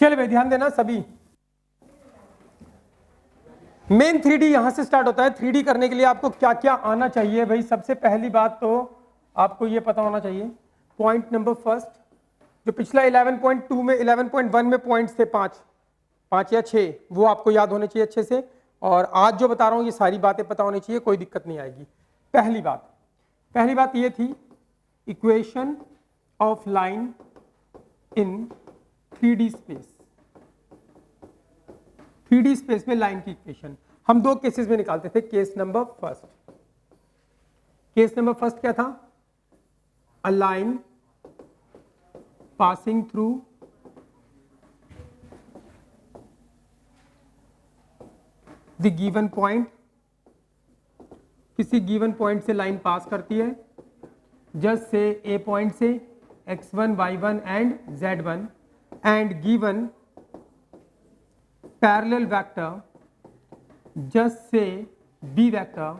चलिए भाई ध्यान देना सभी, मेन 3D यहां से स्टार्ट होता है। 3D करने के लिए आपको क्या क्या आना चाहिए भाई? सबसे पहली बात तो आपको ये पता होना चाहिए, पॉइंट नंबर फर्स्ट, जो पिछला 11.2 में 11.1 में पॉइंट्स थे 5 या 6, वो आपको याद होने चाहिए अच्छे से। और आज जो बता रहा हूं ये सारी बातें पता होनी चाहिए, कोई दिक्कत नहीं आएगी। पहली बात ये थी, equation of line in 3D space. 3D space में लाइन की इक्वेशन हम दो केसेस में निकालते थे। केस नंबर फर्स्ट क्या था? A line passing through the given point, किसी गिवन पॉइंट से लाइन पास करती है, जस्ट से ए पॉइंट से x1 y1 and z1 and given parallel vector just से b vector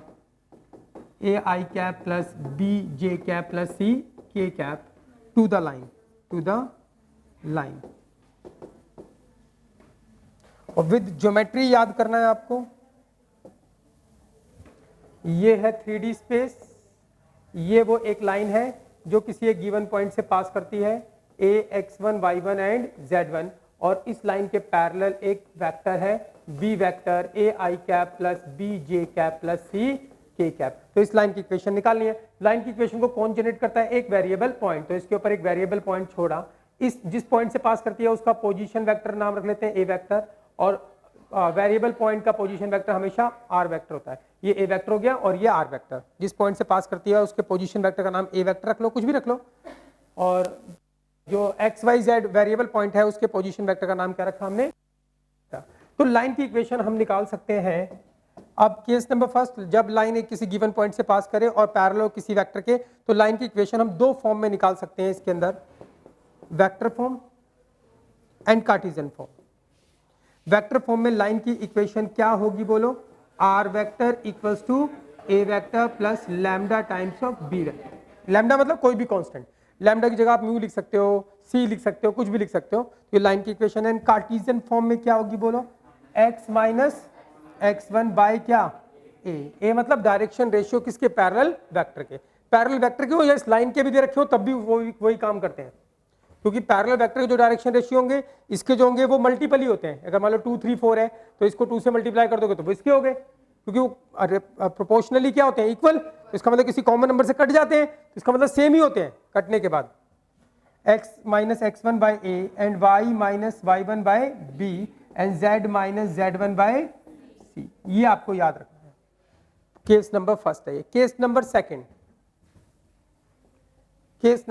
a I cap plus b j cap plus c k cap to the line. और with geometry याद करना है आपको। ये है 3D स्पेस, ये वो एक लाइन है जो किसी एक गिवन पॉइंट से पास करती है a x1 y1 and z1, और इस लाइन के पैरेलल एक वेक्टर है b vector a I cap plus b j cap plus c k cap. तो इस लाइन की इक्वेशन निकालनी है। लाइन की इक्वेशन को कौन जनरेट करता है? एक वेरिएबल पॉइंट। तो इसके ऊपर एक वेरिएबल पॉइंट छोड़ा, इस जिस पॉइंट से पास करती है उसका पोजीशन वेक्टर नाम रख लेते हैं a वेक्टर, और वेरिएबल पॉइंट का पोजीशन वेक्टर हमेशा r वेक्टर होता है। ये a वेक्टर हो गया और ये r वेक्टर। जिस पॉइंट से पास करती है उसके पोजीशन वेक्टर का नाम a वेक्टर रख लो, कुछ भी रख लो, और जो X Y Z variable point है उसके पोजीशन वेक्टर का नाम क्या रखा हमने? तो लाइन की इक्वेशन हम निकाल सकते हैं। अब केस नंबर फर्स्ट, जब लाइन एक किसी गिवन पॉइंट से पास करे और पैरेलल किसी वेक्टर के, तो लाइन की इक्वेशन हम दो फॉर्म में निकाल सकते हैं इसके अंदर, vector form and Cartesian form. Vector form में लाइन की इक्वेशन क्या होगी बोलो? R vector equals to A vector plus lambda times of B vector. Lambda मतलब कोई भी कांस्टेंट, लैम्डा की जगह आप म्यू लिख सकते हो, सी लिख सकते हो, कुछ भी लिख सकते हो। तो ये लाइन की इक्वेशन है। कार्टेशियन फॉर्म में क्या होगी बोलो? x माइनस x1 बाय क्या? a मतलब डायरेक्शन रेशियो किसके? पैरेलल वेक्टर के। पैरेलल वेक्टर के हो या इस लाइन के भी दे रखे हो तब भी वही काम करते हैं, क्योंकि पैरेलल वेक्टर के जो डायरेक्शन रेशियो होंगे इसके जो होंगे वो मल्टीपल ही होते हैं। अगर मान लो 2 3 4 है तो इसको 2 से मल्टीप्लाई कर दोगे तो वो इसके हो गए, क्योंकि वो प्रोपोर्शनली क्या होते हैं? इक्वल। तो इसका मतलब किसी कॉमन नंबर से कट जाते हैं, तो इसका मतलब सेम ही होते हैं कटने के बाद। x minus x1 by a and y minus y1 by b and z minus z1 by c। ये आपको याद रखना है। केस नंबर फर्स्ट है ये। केस नंबर सेकंड है, case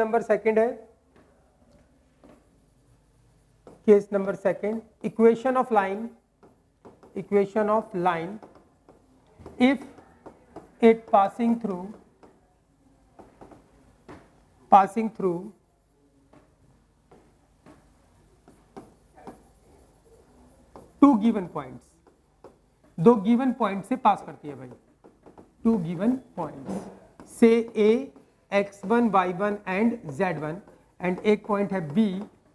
number second, equation of line if it passing through two given points, दो given point से पास करती है भाई। टू गिवन पॉइंट्स से a x1 y1 and z1 and एक पॉइंट है b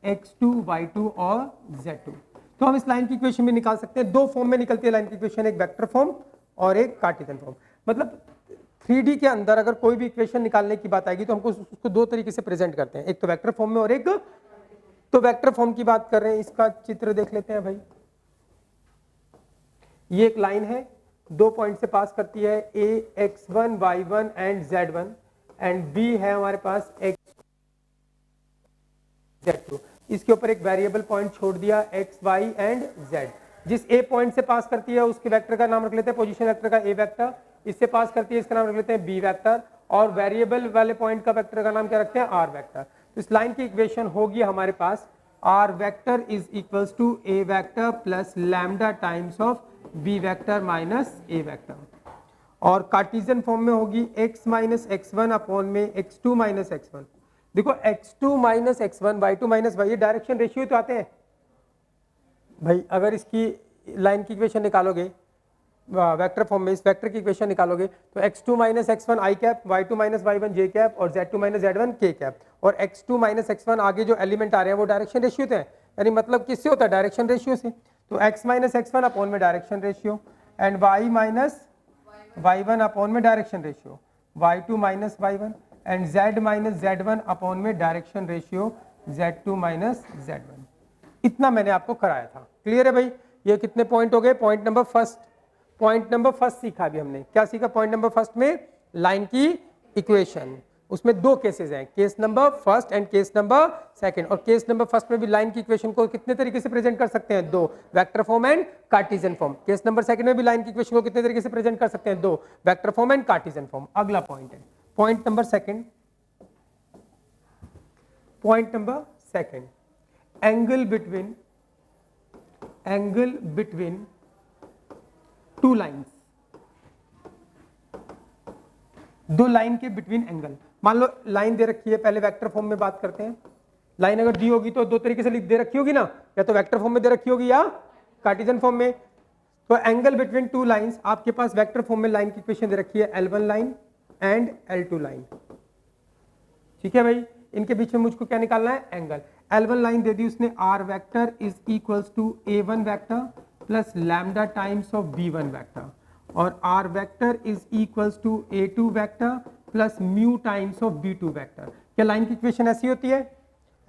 x2 y2 और z2। तो हम इस लाइन की इक्वेशन में निकाल सकते हैं। दो फॉर्म में निकलती है लाइन की इक्वेशन, एक वेक्टर फॉर्म और एक कार्टेशियन फॉर्म। मतलब 3D के अंदर अगर कोई भी इक्वेशन निकालने की बात आएगी तो हमको उसको दो तरीके से प्रेजेंट करते हैं, एक तो वेक्टर फॉर्म में और एक तो वेक्टर फॉर्म की बात कर रहे हैं। इसका चित्र देख लेते हैं भाई। ये एक लाइन है, दो पॉइंट से पास करती है a x1 y1 and z1 and b है हमारे पास x z2। इसके ऊपर एक वेरिएबल पॉइंट छोड़ दिया x y एंड z। जिस a पॉइंट से पास करती है उसके वेक्टर का नाम रख लेते हैं पोजीशन वेक्टर का a वेक्टर, इससे पास करती है इसका नाम रख लेते हैं b वेक्टर, और वेरिएबल वाले पॉइंट का वेक्टर का नाम क्या रखते हैं? r vector. तो इस लाइन की इक्वेशन होगी हमारे पास r vector is equals to a vector plus lambda times of b vector minus a vector, और कार्टेशियन फॉर्म में होगी x माइनस x1 अपॉन में x2 माइनस x1। देखो x2 minus x1 y2 minus y, ये direction ratio तो आते हैं भाई। अगर इसकी लाइन की इक्वेशन निकालोगे वेक्टर फॉर्म में, इस वेक्टर की इक्वेशन निकालोगे तो x2 minus x1 i cap, y2 minus y1 j cap और z2 minus z1 k cap, और x2 माइनस x1 आगे जो एलिमेंट आ रहे हैं वो डायरेक्शन रेशियो थे, यानी मतलब किससे होता है, डायरेक्शन रेशियो से। तो x माइनस x1 अपॉन में direction ratio and y minus y1 upon में direction ratio, y2 minus y1 and z minus z1 upon में direction ratio z2 minus z1। इतना मैंने आपको कराया था। क्लियर है भाई? ये कितने पॉइंट हो गए? Point number first. Point number first सीखा अभी हमने। क्या सीखा पॉइंट नंबर फर्स्ट में? लाइन की इक्वेशन। उसमें दो केसेस हैं, case number first and case number second. और केस नंबर फर्स्ट में भी लाइन की इक्वेशन को कितने तरीके से प्रेजेंट कर सकते हैं? दो, vector form and Cartesian form. Case number second में भी लाइन की इक्वेशन को कितने तरीके से प्रेजेंट कर सकते हैं? दो, vector form and Cartesian form. अगला पॉइंट है point number second. Point number second, angle between two lines. दो लाइन के बिटवीन एंगल। मान लो लाइन दे रखी है, पहले वेक्टर फॉर्म में बात करते हैं। लाइन अगर दी होगी तो दो तरीके से दे रखी होगी ना, या तो वेक्टर फॉर्म में दे रखी होगी या कार्टेशियन फॉर्म में। तो एंगल बिटवीन टू लाइंस, आपके पास वेक्टर फॉर्म में लाइन की इक्वेशन दे रखी है L1 line and L2 line. ठीक है भाई, इनके बीच में मुझको क्या निकालना है? एंगल। L1 लाइन दे दी उसने, R vector is equals to A1 vector plus lambda times of B1 vector, और R vector is equals to A2 vector plus mu times of B2 vector. क्या लाइन की इक्वेशन ऐसी होती है?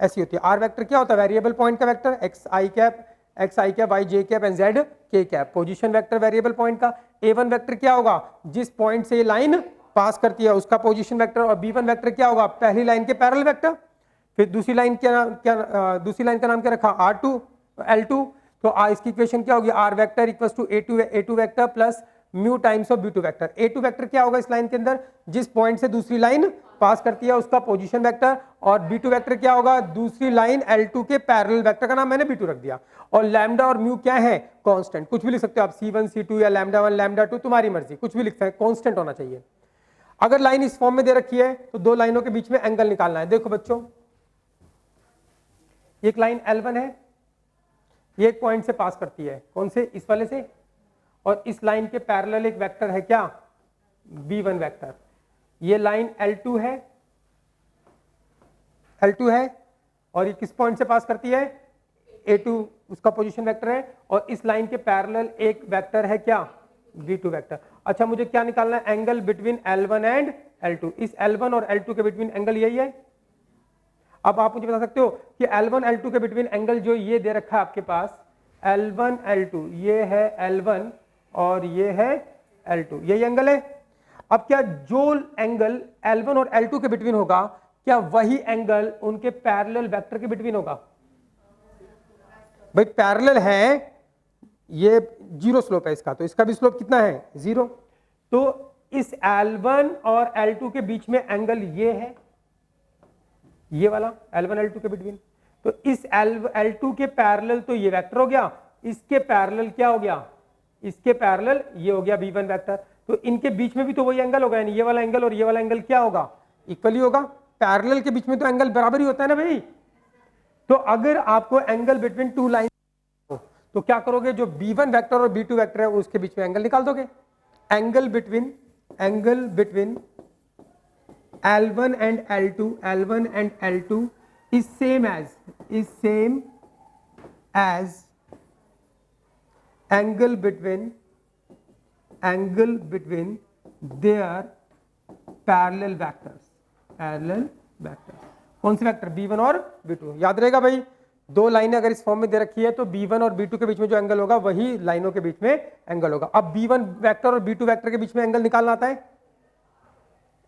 ऐसी होती है। R वेक्टर क्या होता है? वेरिएबल पॉइंट का vector, x i cap y j cap and z k cap. Position vector variable point का। A1 वेक्टर क्या होगा? जिस पॉइंट से ये लाइन पास करती है उसका पोजीशन वेक्टर। और B1 वेक्टर क्या होगा? पहली लाइन के पैरेलल वेक्टर। फिर दूसरी लाइन दूसरी लाइन का नाम क्या रखा? R2 L2। तो इसकी इक्वेशन क्या होगी? R vector equals to A2 vector plus mu times of B2 vector. A2 vector क्या होगा इस लाइन के अंदर? जिस पॉइंट से दूसरी लाइन पास करती है उसका पोजीशन वेक्टर। और B2 वेक्टर क्या होगा? दूसरी लाइन L2 के पैरेलल वेक्टर का नाम मैंने B2 रख दिया। और लैम्डा और म्यू क्या है? कांस्टेंट। कुछ भी लिख सकते हो आप, C1 C2 या लैम्डा 1 लैम्डा 2, तुम्हारी मर्जी, कुछ भी लिख सकते हैं, कांस्टेंट होना चाहिए। अगर लाइन इस फॉर्म में दे रखी है तो दो लाइनों के बीच में एंगल निकालना है। देखो बच्चों, एक लाइन L1 है, ये एक पॉइंट से पास करती है, कौन से? इस वाले से। और इस लाइन के पैरेलल एक वेक्टर है क्या? B1 vector. ये लाइन L2 है, और ये किस पॉइंट से पास करती है? A2, उसका पोजीशन वेक्टर है। और इस लाइन के पैरेलल एक वेक्टर है क्या? B2 vector. अच्छा, मुझे क्या निकालना है? Angle between L1 and L2। इस L1 और L2 के बिटवीन एंगल यही है। अब आप मुझे बता सकते हो कि L1 L2 के बिटवीन एंगल जो ये दे रखा है आपके पास, L1 L2, ये है L1 और ये है L2, यही एंगल है। अब क्या जो एंगल L1 और L2 के बिटवीन होगा, क्या वही एंगल उनके पैरेलल वेक्टर के बिटवीन होगा? भाई पैरेलल है, ये जीरो स्लोप है इसका, तो इसका भी स्लोप कितना है? जीरो। तो इस L1 और L2 के बीच में एंगल ये है, ये वाला L1 L2 के बिटवीन। तो इस L2 के पैरेलल तो ये वेक्टर हो गया, इसके पैरेलल क्या हो गया? इसके पैरेलल ये हो गया B1 वेक्टर। तो इनके बीच में भी तो वही एंगल होगा, यानी ये वाला एंगल और ये वाला एंगल क्या होगा? इक्वली होगा। पैरेलल के बीच में तो एंगल बराबर ही होता है ना भाई। तो अगर आपको एंगल बिटवीन टू लाइन तो क्या करोगे? जो B1 वेक्टर और B2 वेक्टर है उसके बीच में एंगल निकाल दोगे। Angle between L1 and L2 is same as angle between their parallel vectors। कौन से वेक्टर? B1 और B2। याद रहेगा भाई, दो लाइनें अगर इस फॉर्म में दे रखी है तो B1 और B2 के बीच में जो एंगल होगा वही लाइनों के बीच में एंगल होगा। अब B1 वेक्टर और B2 वेक्टर के बीच में एंगल निकालना आता है,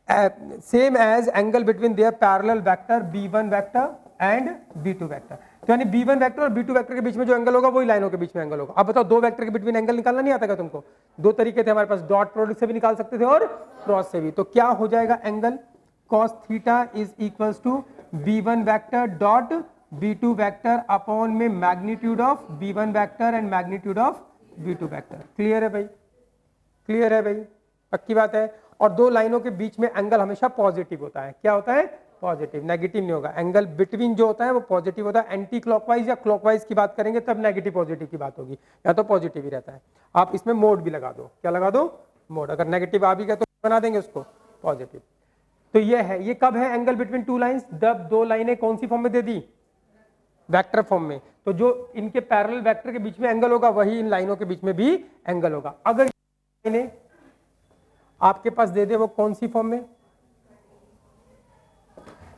same as angle between their parallel vector B1 vector and B2 vector. तो यानी B1 वेक्टर और B2 वेक्टर के बीच में जो एंगल होगा वही लाइनों के बीच में एंगल होगा। अब बताओ, दो वेक्टर के बीच में एंगल निकालना नहीं आता क्या तुमको? दो तरीके थे हमारे पास, डॉट प्रोडक्ट से भी निकाल सकते थे और क्रॉस से भी। तो क्या हो जाएगा? Angle cos theta is equals to B1 vector dot B2 vector upon में magnitude of B1 vector and magnitude of B2 vector. Clear है भाई? क्लियर है भाई? पक्की बात है। और दो लाइनों के बीच में एंगल हमेशा पॉजिटिव होता है। क्या होता है? पॉजिटिव, नेगेटिव नहीं होगा। एंगल बिटवीन जो होता है वो पॉजिटिव होता है। एंटी क्लॉकवाइज या क्लॉकवाइज की बात करेंगे तब नेगेटिव पॉजिटिव की बात होगी, या तो पॉजिटिव ही रहता है। आप इसमें मोड भी लगा दो। क्या लगा दो? मोड। अगर नेगेटिव आ भी गया तो बना देंगे उसको पॉजिटिव। तो ये है, ये कब है एंगल बिटवीन टू लाइंस? जब दो लाइनें कौन सी फॉर्म में दे दी? वेक्टर फॉर्म में, तो जो इनके पैरेलल वेक्टर के बीच में एंगल होगा वही इन लाइनों के बीच में भी एंगल होगा। अगर इन्हें आपके पास दे दे वो कौन सी फॉर्म में,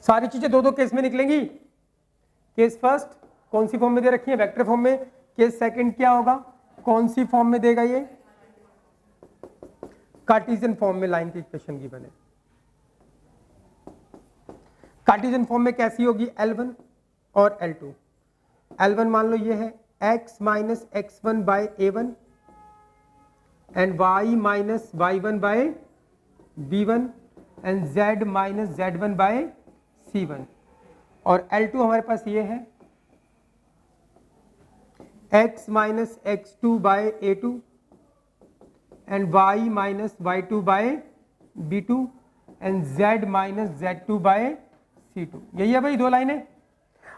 सारी चीजें दो दो केस में निकलेंगी। केस फर्स्ट कौन सी फॉर्म में दे रखी है, वेक्टर फॉर्म में। केस सेकंड क्या होगा, कौन सी फॉर्म में देगा, ये कार्टेशियन फॉर्म में लाइन की इक्वेशन गिवन है। कार्टेशियन फॉर्म में कैसी होगी, L1 और L2। L1 मान लो ये है x minus x1 by a1 and y minus y1 by b1 and z minus z1 by c1। और L2 हमारे पास ये है x minus x2 by a2 and y minus y2 by b2 and z minus z2 by c2। यही है भाई दो लाइनें।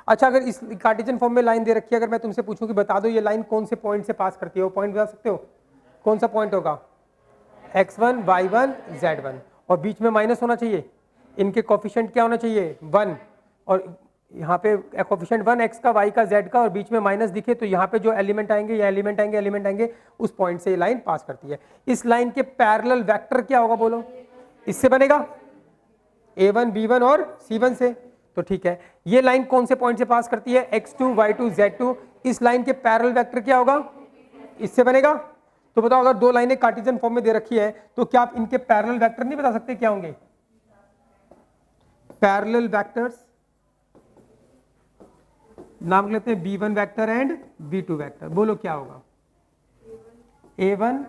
अच्छा, अगर इस कार्टेशियन फॉर्म में लाइन दे रखी है, अगर मैं तुमसे पूछूं कि बता दो ये लाइन कौन से पॉइंट से पास करती है, वो पॉइंट बता सकते हो, कौन सा पॉइंट होगा, x1 y1 z1, और बीच में माइनस होना चाहिए, इनके कोफिशिएंट क्या होना चाहिए 1, और यहाँ पे कोफिशिएंट 1 x का y का z का, और बीच में माइनस दिखे तो यहाँ पे जो एलिमेंट आएंगे या एलिमेंट आएंगे उस पॉइंट से ये लाइन पास करती है। इस लाइन के पैरेलल वेक्टर क्या होगा बोलो, इससे बनेगा a1 b1 और c1 से, तो ठीक है। ये लाइन कौन से पॉइंट से पास करती है, x2 y2 z2, इस लाइन के पैरेलल वेक्टर क्या होगा, इससे बनेगा। तो बताओ अगर दो लाइनें कार्टेशियन फॉर्म में दे रखी है तो क्या आप इनके पैरेलल वेक्टर नहीं बता सकते, क्या होंगे पैरेलल वेक्टर्स, नाम लेते हैं b1 vector and b2 vector. बोलो क्या होगा, a1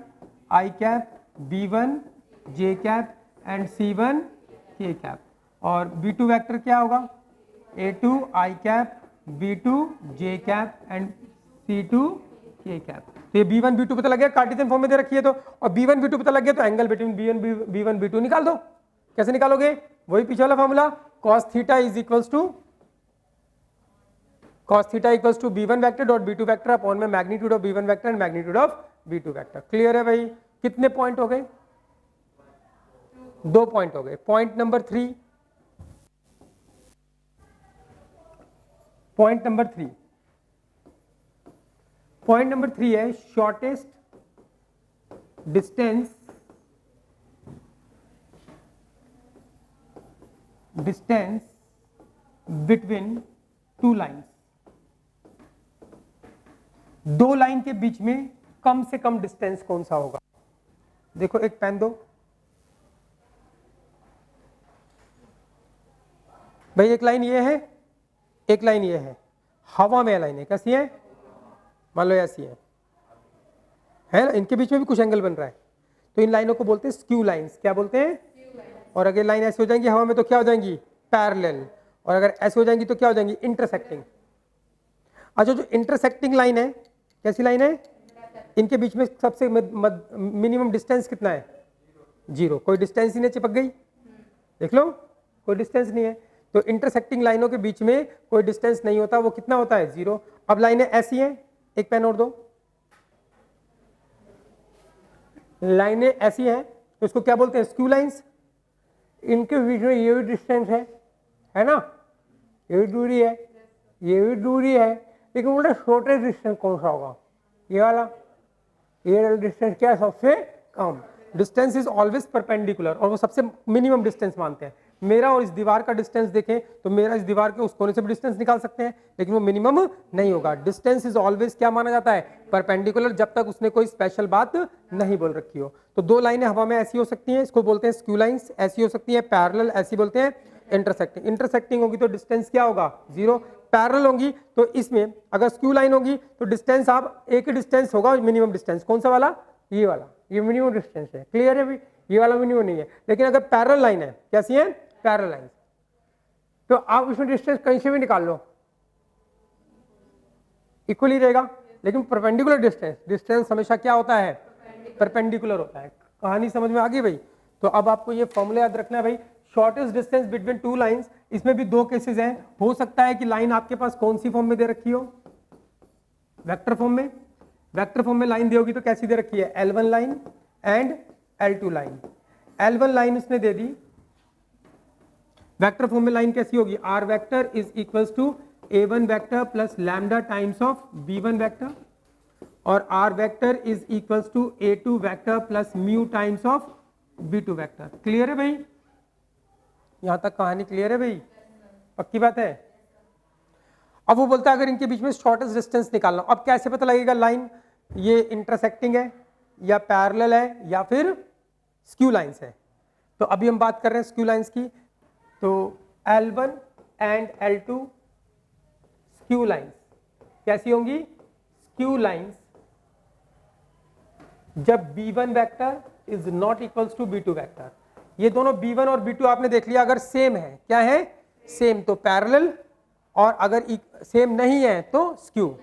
i cap b1 j cap and c1 k cap, और b2 वेक्टर क्या होगा, a2 i cap b2 j cap and c2 k cap. तो ये b1 b2 पता लग गया, कार्टेशियन फॉर्म में दे रखी है तो, और b1 b2 पता लग गया तो एंगल बिटवीन b1 b2 निकाल दो। कैसे निकालोगे, वही पीछे वाला formula, cos theta is equals to b1 vector dot b2 vector upon में magnitude of b1 vector and magnitude of b2 vector. Clear है भाई, कितने पॉइंट हो गए, 2 पॉइंट हो गए। पॉइंट नंबर 3, पॉइंट नंबर 3 है shortest distance between two lines. दो लाइन के बीच में कम से कम डिस्टेंस कौन सा होगा। देखो एक पेन दो भाई, एक लाइन ये है, एक लाइन ये है, हवा में लाइन है, कैसी है, मान लो ऐसी है ना, इनके बीच में भी कुछ एंगल बन रहा है, तो इन लाइनों को बोलते हैं स्क्यू लाइंस। क्या बोलते हैं, और अगर लाइन ऐसी हो जाएंगी हवा में तो क्या हो जाएंगी, पैरेलल, और अगर ऐसे हो जाएंगी तो क्या हो जाएंगी, इंटरसेक्टिंग। अच्छा, जो इंटरसेक्टिंग लाइन है कैसी लाइन है, इनके बीच में सबसे मिनिमम डिस्टेंस कितना है, 0, कोई डिस्टेंस ही नहीं, चिपक गई, देख लो कोई डिस्टेंस नहीं है। तो इंटरसेक्टिंग लाइनों के बीच में कोई डिस्टेंस नहीं होता, वो कितना होता है, 0। अब लाइनें ऐसी हैं, एक पेन और दो, लाइनें ऐसी हैं तो इसको क्या बोलते हैं, स्क्यू लाइंस। इनके बीच में ये भी डिस्टेंस है ना, ये भी दूरी है, ये भी दूरी है, लेकिन बोलते शॉर्टेस्ट डिस्टेंस कौन सा होगा, ये वाला, ये डिस्टेंस क्या है, सबसे कम। डिस्टेंस इज ऑलवेज परपेंडिकुलर, और वो सबसे मिनिमम डिस्टेंस मानते हैं। मेरा और इस दीवार का डिस्टेंस देखें तो मेरा इस दीवार के उस कोने से भी डिस्टेंस निकाल सकते हैं, लेकिन वो मिनिमम नहीं होगा। डिस्टेंस इज ऑलवेज क्या माना जाता है, परपेंडिकुलर, जब तक उसने कोई स्पेशल बात नहीं बोल रखी हो। तो दो लाइनें हवा में ऐसी हो सकती हैं, इसको बोलते हैं स्क्यू लाइंस, ऐसी हो सकती है पैरेलल, ऐसी बोलते हैं इंटरसेक्टिंग। इंटरसेक्टिंग होगी तो डिस्टेंस क्या होगा, 0। पैरेलल होगी तो इसमें अगर स्क्यू लाइन होगी तो डिस्टेंस आप एक ही डिस्टेंस होगा, मिनिमम डिस्टेंस कौन सा वाला, ये वाला, ये मिनिमम डिस्टेंस है। क्लियर है भाई, ये वाला मिनिमम नहीं है। लेकिन अगर पैरेलल लाइन है, कैसी है, पैरेलल लाइन, तो आप इसमें डिस्टेंस कहीं से भी निकाल लो, इक्वली रहेगा। लेकिन परपेंडिकुलर डिस्टेंस हमेशा क्या होता है, परपेंडिकुलर होता है। कहानी समझ में आ गई भाई। तो अब आपको ये फॉर्मूला याद रखना है भाई, shortest distance between two lines. इसमें भी दो केसेस हैं, हो सकता है कि लाइन आपके पास कौन सी फॉर्म में दे रखी हो, वेक्टर फॉर्म में। वेक्टर फॉर्म में लाइन दी होगी तो कैसी दे रखी है, L1 line and L2 line. L1 line उसने दे दी, वेक्टर फॉर्म में लाइन कैसी होगी, R vector is equals to a1 vector plus lambda times of b1 vector और r vector is equals to a2 vector plus mu times of b2 vector. Clear है भाई? यहां तक कहानी क्लियर है भाई? पक्की बात है? अब वो बोलता है अगर इनके बीच में शॉर्टेस्ट डिस्टेंस निकालना, अब कैसे पता लगेगा लाइन ये इंटरसेक्टिंग है या पैरेलल है या फिर स्क्यू लाइंस है? तो अभी हम बात कर रहे हैं स्क्यू लाइंस की। तो L1 and L2 skew lines कैसी होंगी? स्क्यू लाइंस जब b1 vector is not equals to b2 vector. ये दोनों b1 और b2 आपने देख लिया, अगर सेम है, क्या है? सेम, तो पैरेलल, और अगर सेम नहीं है तो स्क्यू।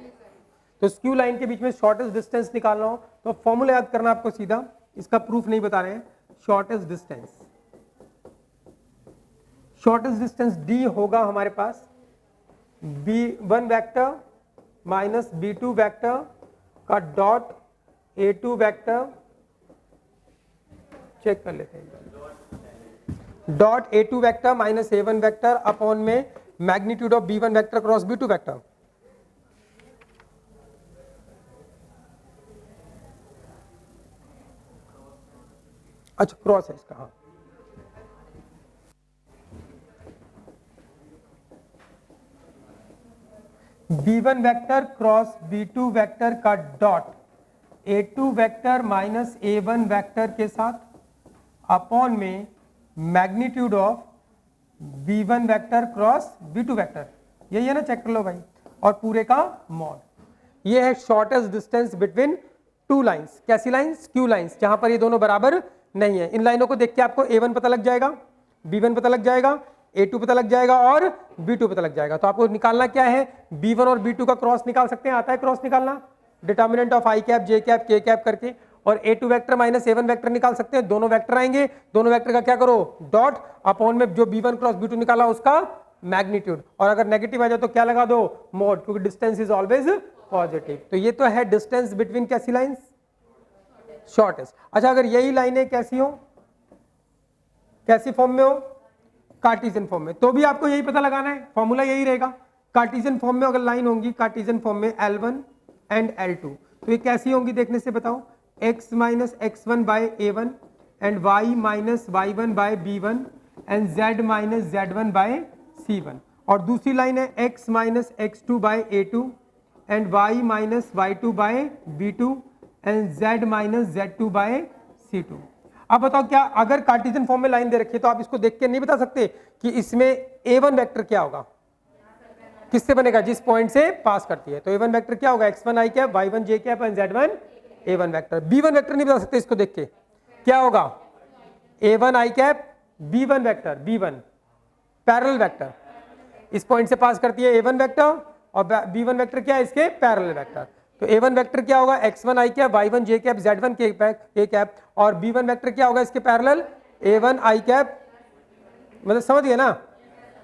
तो स्क्यू लाइन के बीच में शॉर्टेस्ट डिस्टेंस निकालना हो तो फॉर्मूला याद करना आपको सीधा, इसका प्रूफ नहीं बता रहे हैं। शॉर्टेस्ट डिस्टेंस d होगा हमारे पास b1 vector minus b2 vector का डॉट a2 वेक्टर, चेक कर लेते हैं, dot a2 vector minus a1 vector upon में magnitude of b1 vector cross b2 vector. अच्छा क्रॉस है इसका, हाँ। b1 vector cross b2 vector का dot a2 vector minus a1 vector के साथ अपॉन में magnitude of b1 vector cross b2 vector, यही है ना? चेक कर लो भाई, और पूरे का मॉड। ये है shortest distance between two lines. कैसी लाइंस? स्क्यू लाइंस, जहां पर ये दोनों बराबर नहीं है। इन लाइनों को देख के आपको a1 पता लग जाएगा, b1 पता लग जाएगा, a2 पता लग जाएगा और b2 पता लग जाएगा। तो आपको निकालना क्या है? b1 और b2 का क्रॉस निकाल सकते हैं, आता है क्रॉस निकालना, determinant of i cap j cap k cap करके, और a2 vector minus a1 vector निकाल सकते हैं। दोनों वेक्टर आएंगे, दोनों वेक्टर का क्या करो? डॉट, अपॉन में जो b1 क्रॉस b2 निकाला उसका मैग्नीट्यूड, और अगर नेगेटिव आ जाए तो क्या लगा दो? मोड, क्योंकि डिस्टेंस इज ऑलवेज पॉजिटिव। तो ये तो है डिस्टेंस बिटवीन कैसी लाइंस? शॉर्टेस्ट। अच्छा, अगर यही लाइनें कैसी हो, कैसी फॉर्म में हो? कार्टेशियन फॉर्म में, तो भी आपको यही पता लगाना है, फॉर्मूला यही रहेगा। कार्टेशियन फॉर्म में अगर लाइन होंगी, कार्टेशियन फॉर्म में L1 एंड L2, तो ये कैसी होंगी देखने से बताओ? x minus x1 by a1 and y minus y1 by b1 and z minus z1 by c1। और दूसरी लाइन है x minus x2 by a2 and y minus y2 by b2 and z minus z2 by c2। अब बताओ, क्या अगर cartesian form में line दे रखी है तो आप इसको देख के नहीं बता सकते कि इसमें a1 वेक्टर क्या होगा? किससे बनेगा? जिस पॉइंट से पास करती है। तो a1 वेक्टर क्या होगा? x1 i cap, y1 j cap and z1 a1 vector. b1 vector नहीं बता सकते इसको देख के, क्या होगा? a1 i cap b1 vector, b1 parallel vector, इस पॉइंट से पास करती है a1 वेक्टर, और b1 वेक्टर क्या है? इसके पैरेलल वेक्टर। तो a1 वेक्टर क्या होगा? x1 i cap, y1 j cap, z1 k cap, और b1 वेक्टर क्या होगा इसके पैरेलल? a1 i कैप, मतलब समझ गए ना?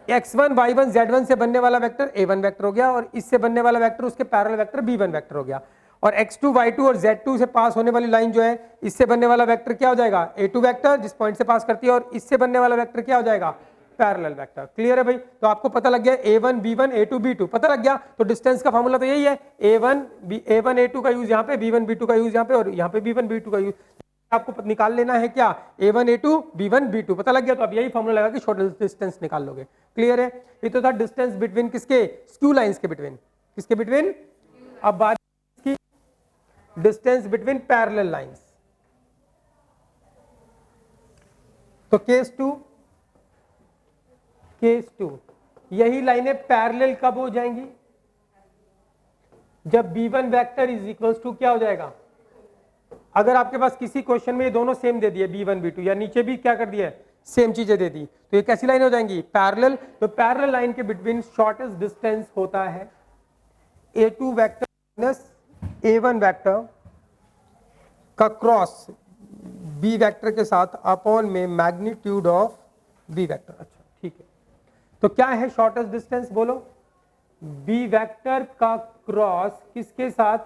x1 y1 z1 से बनने वाला वेक्टर a1 वेक्टर हो गया, और इससे बनने वाला वेक्टर उसके पैरेलल वेक्टर b1 वेक्टर हो गया। और x2 y2 और z2 से पास होने वाली लाइन जो है, इससे बनने वाला वेक्टर क्या हो जाएगा? a2 वेक्टर, जिस पॉइंट से पास करती है, और इससे बनने वाला वेक्टर क्या हो जाएगा? Parallel vector. क्लियर है भाई? तो आपको पता लग गया a1 b1 a2 b2 पता लग गया। तो डिस्टेंस का फार्मूला तो यही है, a1 a2 का यूज यहाँ पे, b1 b2 का यूज यहाँ पे, और यहाँ पे b1 b2 का यूज। आपको निकाल लेना है क्या? a1 a2 b1 b2 पता लग गया, तो अब यही फॉर्मूला लगा कि शॉर्टेस्ट डिस्टेंस निकाल लोगे। क्लियर है? ये तो था डिस्टेंस बिटवीन किसके? स्क्यू लाइंस के बिटवीन। किसके बिटवीन? अब बात की डिस्टेंस बिटवीन पैरेलल लाइंस। तो केस टू, यही लाइनें पैरेलल कब हो जाएंगी? जब b1 vector is equals to क्या हो जाएगा? अगर आपके पास किसी क्वेश्चन में ये दोनों सेम दे दिए b1 b2, या नीचे भी क्या कर दिया है? सेम चीजें दे दी, तो ये कैसी लाइन हो जाएंगी? पैरेलल। तो पैरेलल लाइन के बिटवीन शॉर्टेस्ट डिस्टेंस होता है a2 vector minus a1 vector का क्रॉस b वेक्टर के साथ अपॉन में मैग्नीट्यूड ऑफ b वेक्टर। अच्छा ठीक है, तो क्या है शॉर्टेस्ट डिस्टेंस? बोलो। b वेक्टर का क्रॉस किसके साथ?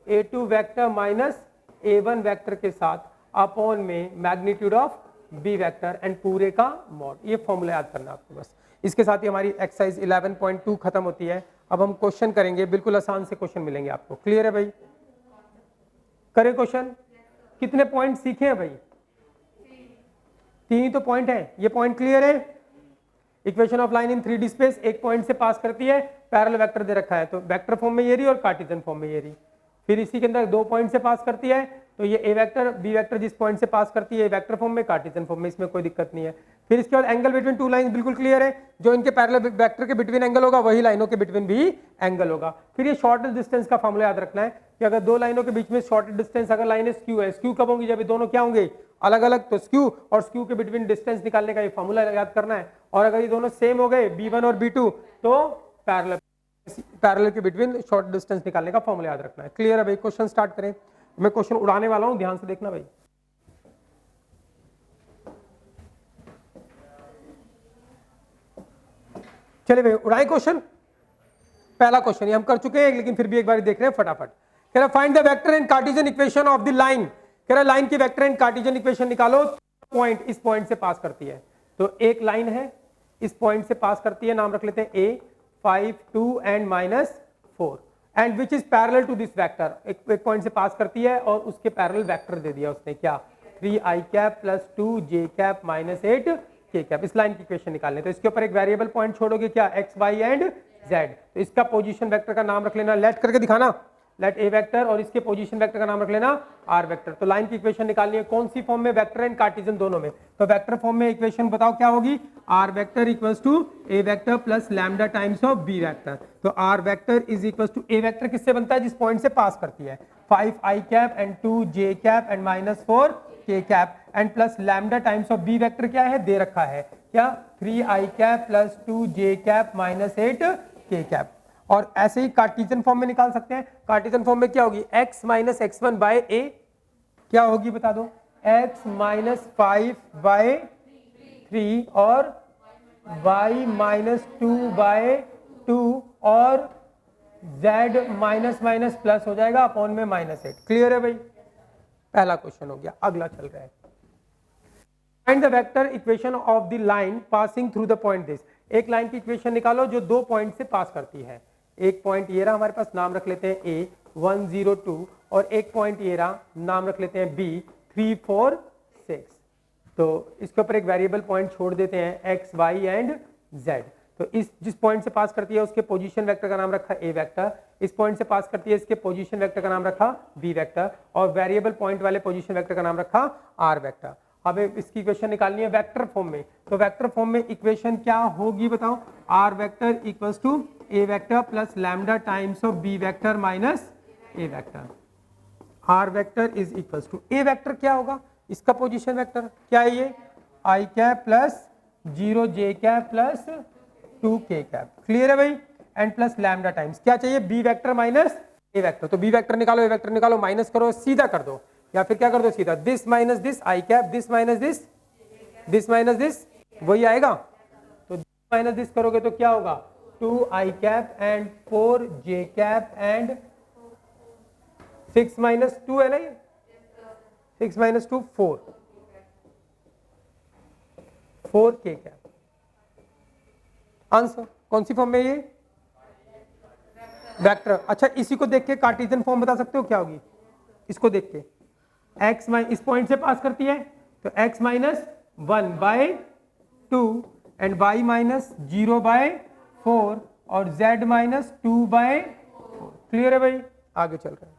a2 vector minus a1 vector के साथ अपॉन में magnitude of b vector and पूरे का मॉड। ये फॉर्मूला याद करना आपको बस। इसके साथ ही हमारी एक्सरसाइज 11.2 खत्म होती है। अब हम क्वेश्चन करेंगे, बिल्कुल आसान से क्वेश्चन मिलेंगे आपको। क्लियर है भाई? करें क्वेश्चन? कितने पॉइंट सीखे हैं भाई? 3 ही तो पॉइंट है। ये पॉइंट क्लियर है? Equation of line in 3D space एक पॉइंट से पास करती है, पैरेलल वेक्टर दे रखा है, तो वेक्टर फॉर्म में ये रही और कार्टेशियन फॉर्म में ये रही। फिर इसी के अंदर 2 पॉइंट से पास करती है, तो ये ए वेक्टर बी वेक्टर जिस पॉइंट से पास करती है वेक्टर फॉर्म में, कार्टेशियन फॉर्म में, इसमें कोई दिक्कत नहीं है। फिर इसके बाद एंगल बिटवीन 2 लाइन बिल्कुल क्लियर है, जो इनके पैरेलल वेक्टर के बिटवीन एंगल होगा वही लाइनों के बिटवीन भी एंगल होगा। फिर ये शॉर्टेस्ट डिस्टेंस का फॉर्मूला याद रखना है कि अगर 2 लाइनों के बीच में शॉर्टेस्ट डिस्टेंस, अगर लाइन स्क्यू है, स्क्यू कब होंगी? जब ये दोनों क्या होंगे? अलग अलग। तो स्क्यू और स्क्यू के बिटवीन डिस्टेंस निकालने का ये फॉर्मूला याद करना है। और अगर ये दोनों सेम हो गए b1 और b2 तो पैरेलल के बिटवीन शॉर्ट डिस्टेंस निकालने का फॉर्मूला याद रखना है। क्लियर है भाई? क्वेश्चन स्टार्ट करें। मैं क्वेश्चन उड़ाने वाला हूं, ध्यान से देखना भाई। चलिए भाई उड़ाए क्वेश्चन। पहला क्वेश्चन ये हम कर चुके हैं, लेकिन फिर भी एक बार देख रहे हैं फटाफट। कह रहा find the vector and cartesian equation of the line. कह रहा लाइन की वेक्टर एंड कार्टेशियन इक्वेशन निकालो। पॉइंट इस पॉइंट से पास करती है, तो एक लाइन है इस पॉइंट से पास करती है, नाम रख लेते हैं a, 5, 2 and -4 and which is parallel to this vector. एक पॉइंट से पास करती है और उसके पैरेलल वेक्टर दे दिया उसने, क्या? 3i cap plus 2j cap -8k cap. इस लाइन की इक्वेशन निकालने, तो इसके ऊपर एक वेरिएबल पॉइंट छोड़ोगे, क्या? x, y and z। तो इसका पोजीशन वेक्टर का नाम रख लेना, लेट करके दिखाना, लेट a वेक्टर, और इसके पोजीशन वेक्टर का नाम रख लेना r वेक्टर। तो लाइन की इक्वेशन निकालनी है कौन सी फॉर्म में? वेक्टर एंड कार्टेशियन दोनों में। तो वेक्टर फॉर्म में इक्वेशन बताओ क्या होगी? r vector equals to a vector plus lambda times of b vector. तो r vector is equals to a vector किससे बनता है? जिस पॉइंट से पास करती है, 5i cap and 2j cap and -4k cap and plus lambda times of b vector क्या है? दे रखा है, क्या? 3i cap plus 2j cap -8k cap. और ऐसे ही कार्टेशियन फॉर्म में निकाल सकते हैं। कार्टेशियन फॉर्म में क्या होगी? x minus x1 by a क्या होगी बता दो? x माइनस 5 बाय 3 और y माइनस 2 बाय 2 और z माइनस माइनस प्लस हो जाएगा अपॉन में -8। क्लियर है भाई? पहला क्वेश्चन हो गया। अगला चल रहा है, find the vector equation of the line passing through the point this. एक लाइन की इक्वेशन निकालो जो 2 पॉइंट से पास करती है। एक पॉइंट ये रहा हमारे पास, नाम रख लेते हैं a 1 0 2, और एक पॉइंट ये रहा, नाम रख लेते हैं b 3 4 6। तो इसके ऊपर एक वेरिएबल पॉइंट छोड़ देते हैं x, y एंड z। तो इस जिस पॉइंट से पास करती है उसके पोजीशन वेक्टर का नाम रखा a वेक्टर, इस पॉइंट से पास करती है इसके पोजीशन वेक्टर का नाम रखा b वेक्टर, और वेरिएबल पॉइंट वाले पोजीशन वेक्टर का नाम रखा r वेक्टर। अब इसकी इक्वेशन निकालनी है वेक्टर फॉर्म में। तो वेक्टर फॉर्म में इक्वेशन क्या होगी बताओ? r vector equals to a vector plus lambda times of b vector minus a vector. r vector is equals to a vector क्या होगा? इसका पोजीशन वेक्टर क्या है? ये i cap plus 0j cap plus 2k cap. Clear है भाई? And plus lambda times क्या चाहिए? b vector minus a vector. तो b वेक्टर निकालो, a वेक्टर निकालो, माइनस करो, सीधा कर दो, या फिर क्या कर दो सीधा, this minus this i cap, this minus this minus this, वही आएगा। तो माइनस दिस करोगे तो क्या होगा? 2i cap and 4j cap and 6 minus 2 है ना, ये 6 माइनस 2 4k कैप। आंसर कौन सी फॉर्म में? ये वेक्टर। अच्छा, इसी को देख के कार्टेशियन फॉर्म बता सकते हो क्या होगी? इसको देख के x इस पॉइंट से पास करती है, तो x minus 1 by 2 and y minus 0 by 4 और z माइनस 2 बाय 4। क्लियर है भाई? आगे चल रहे हैं।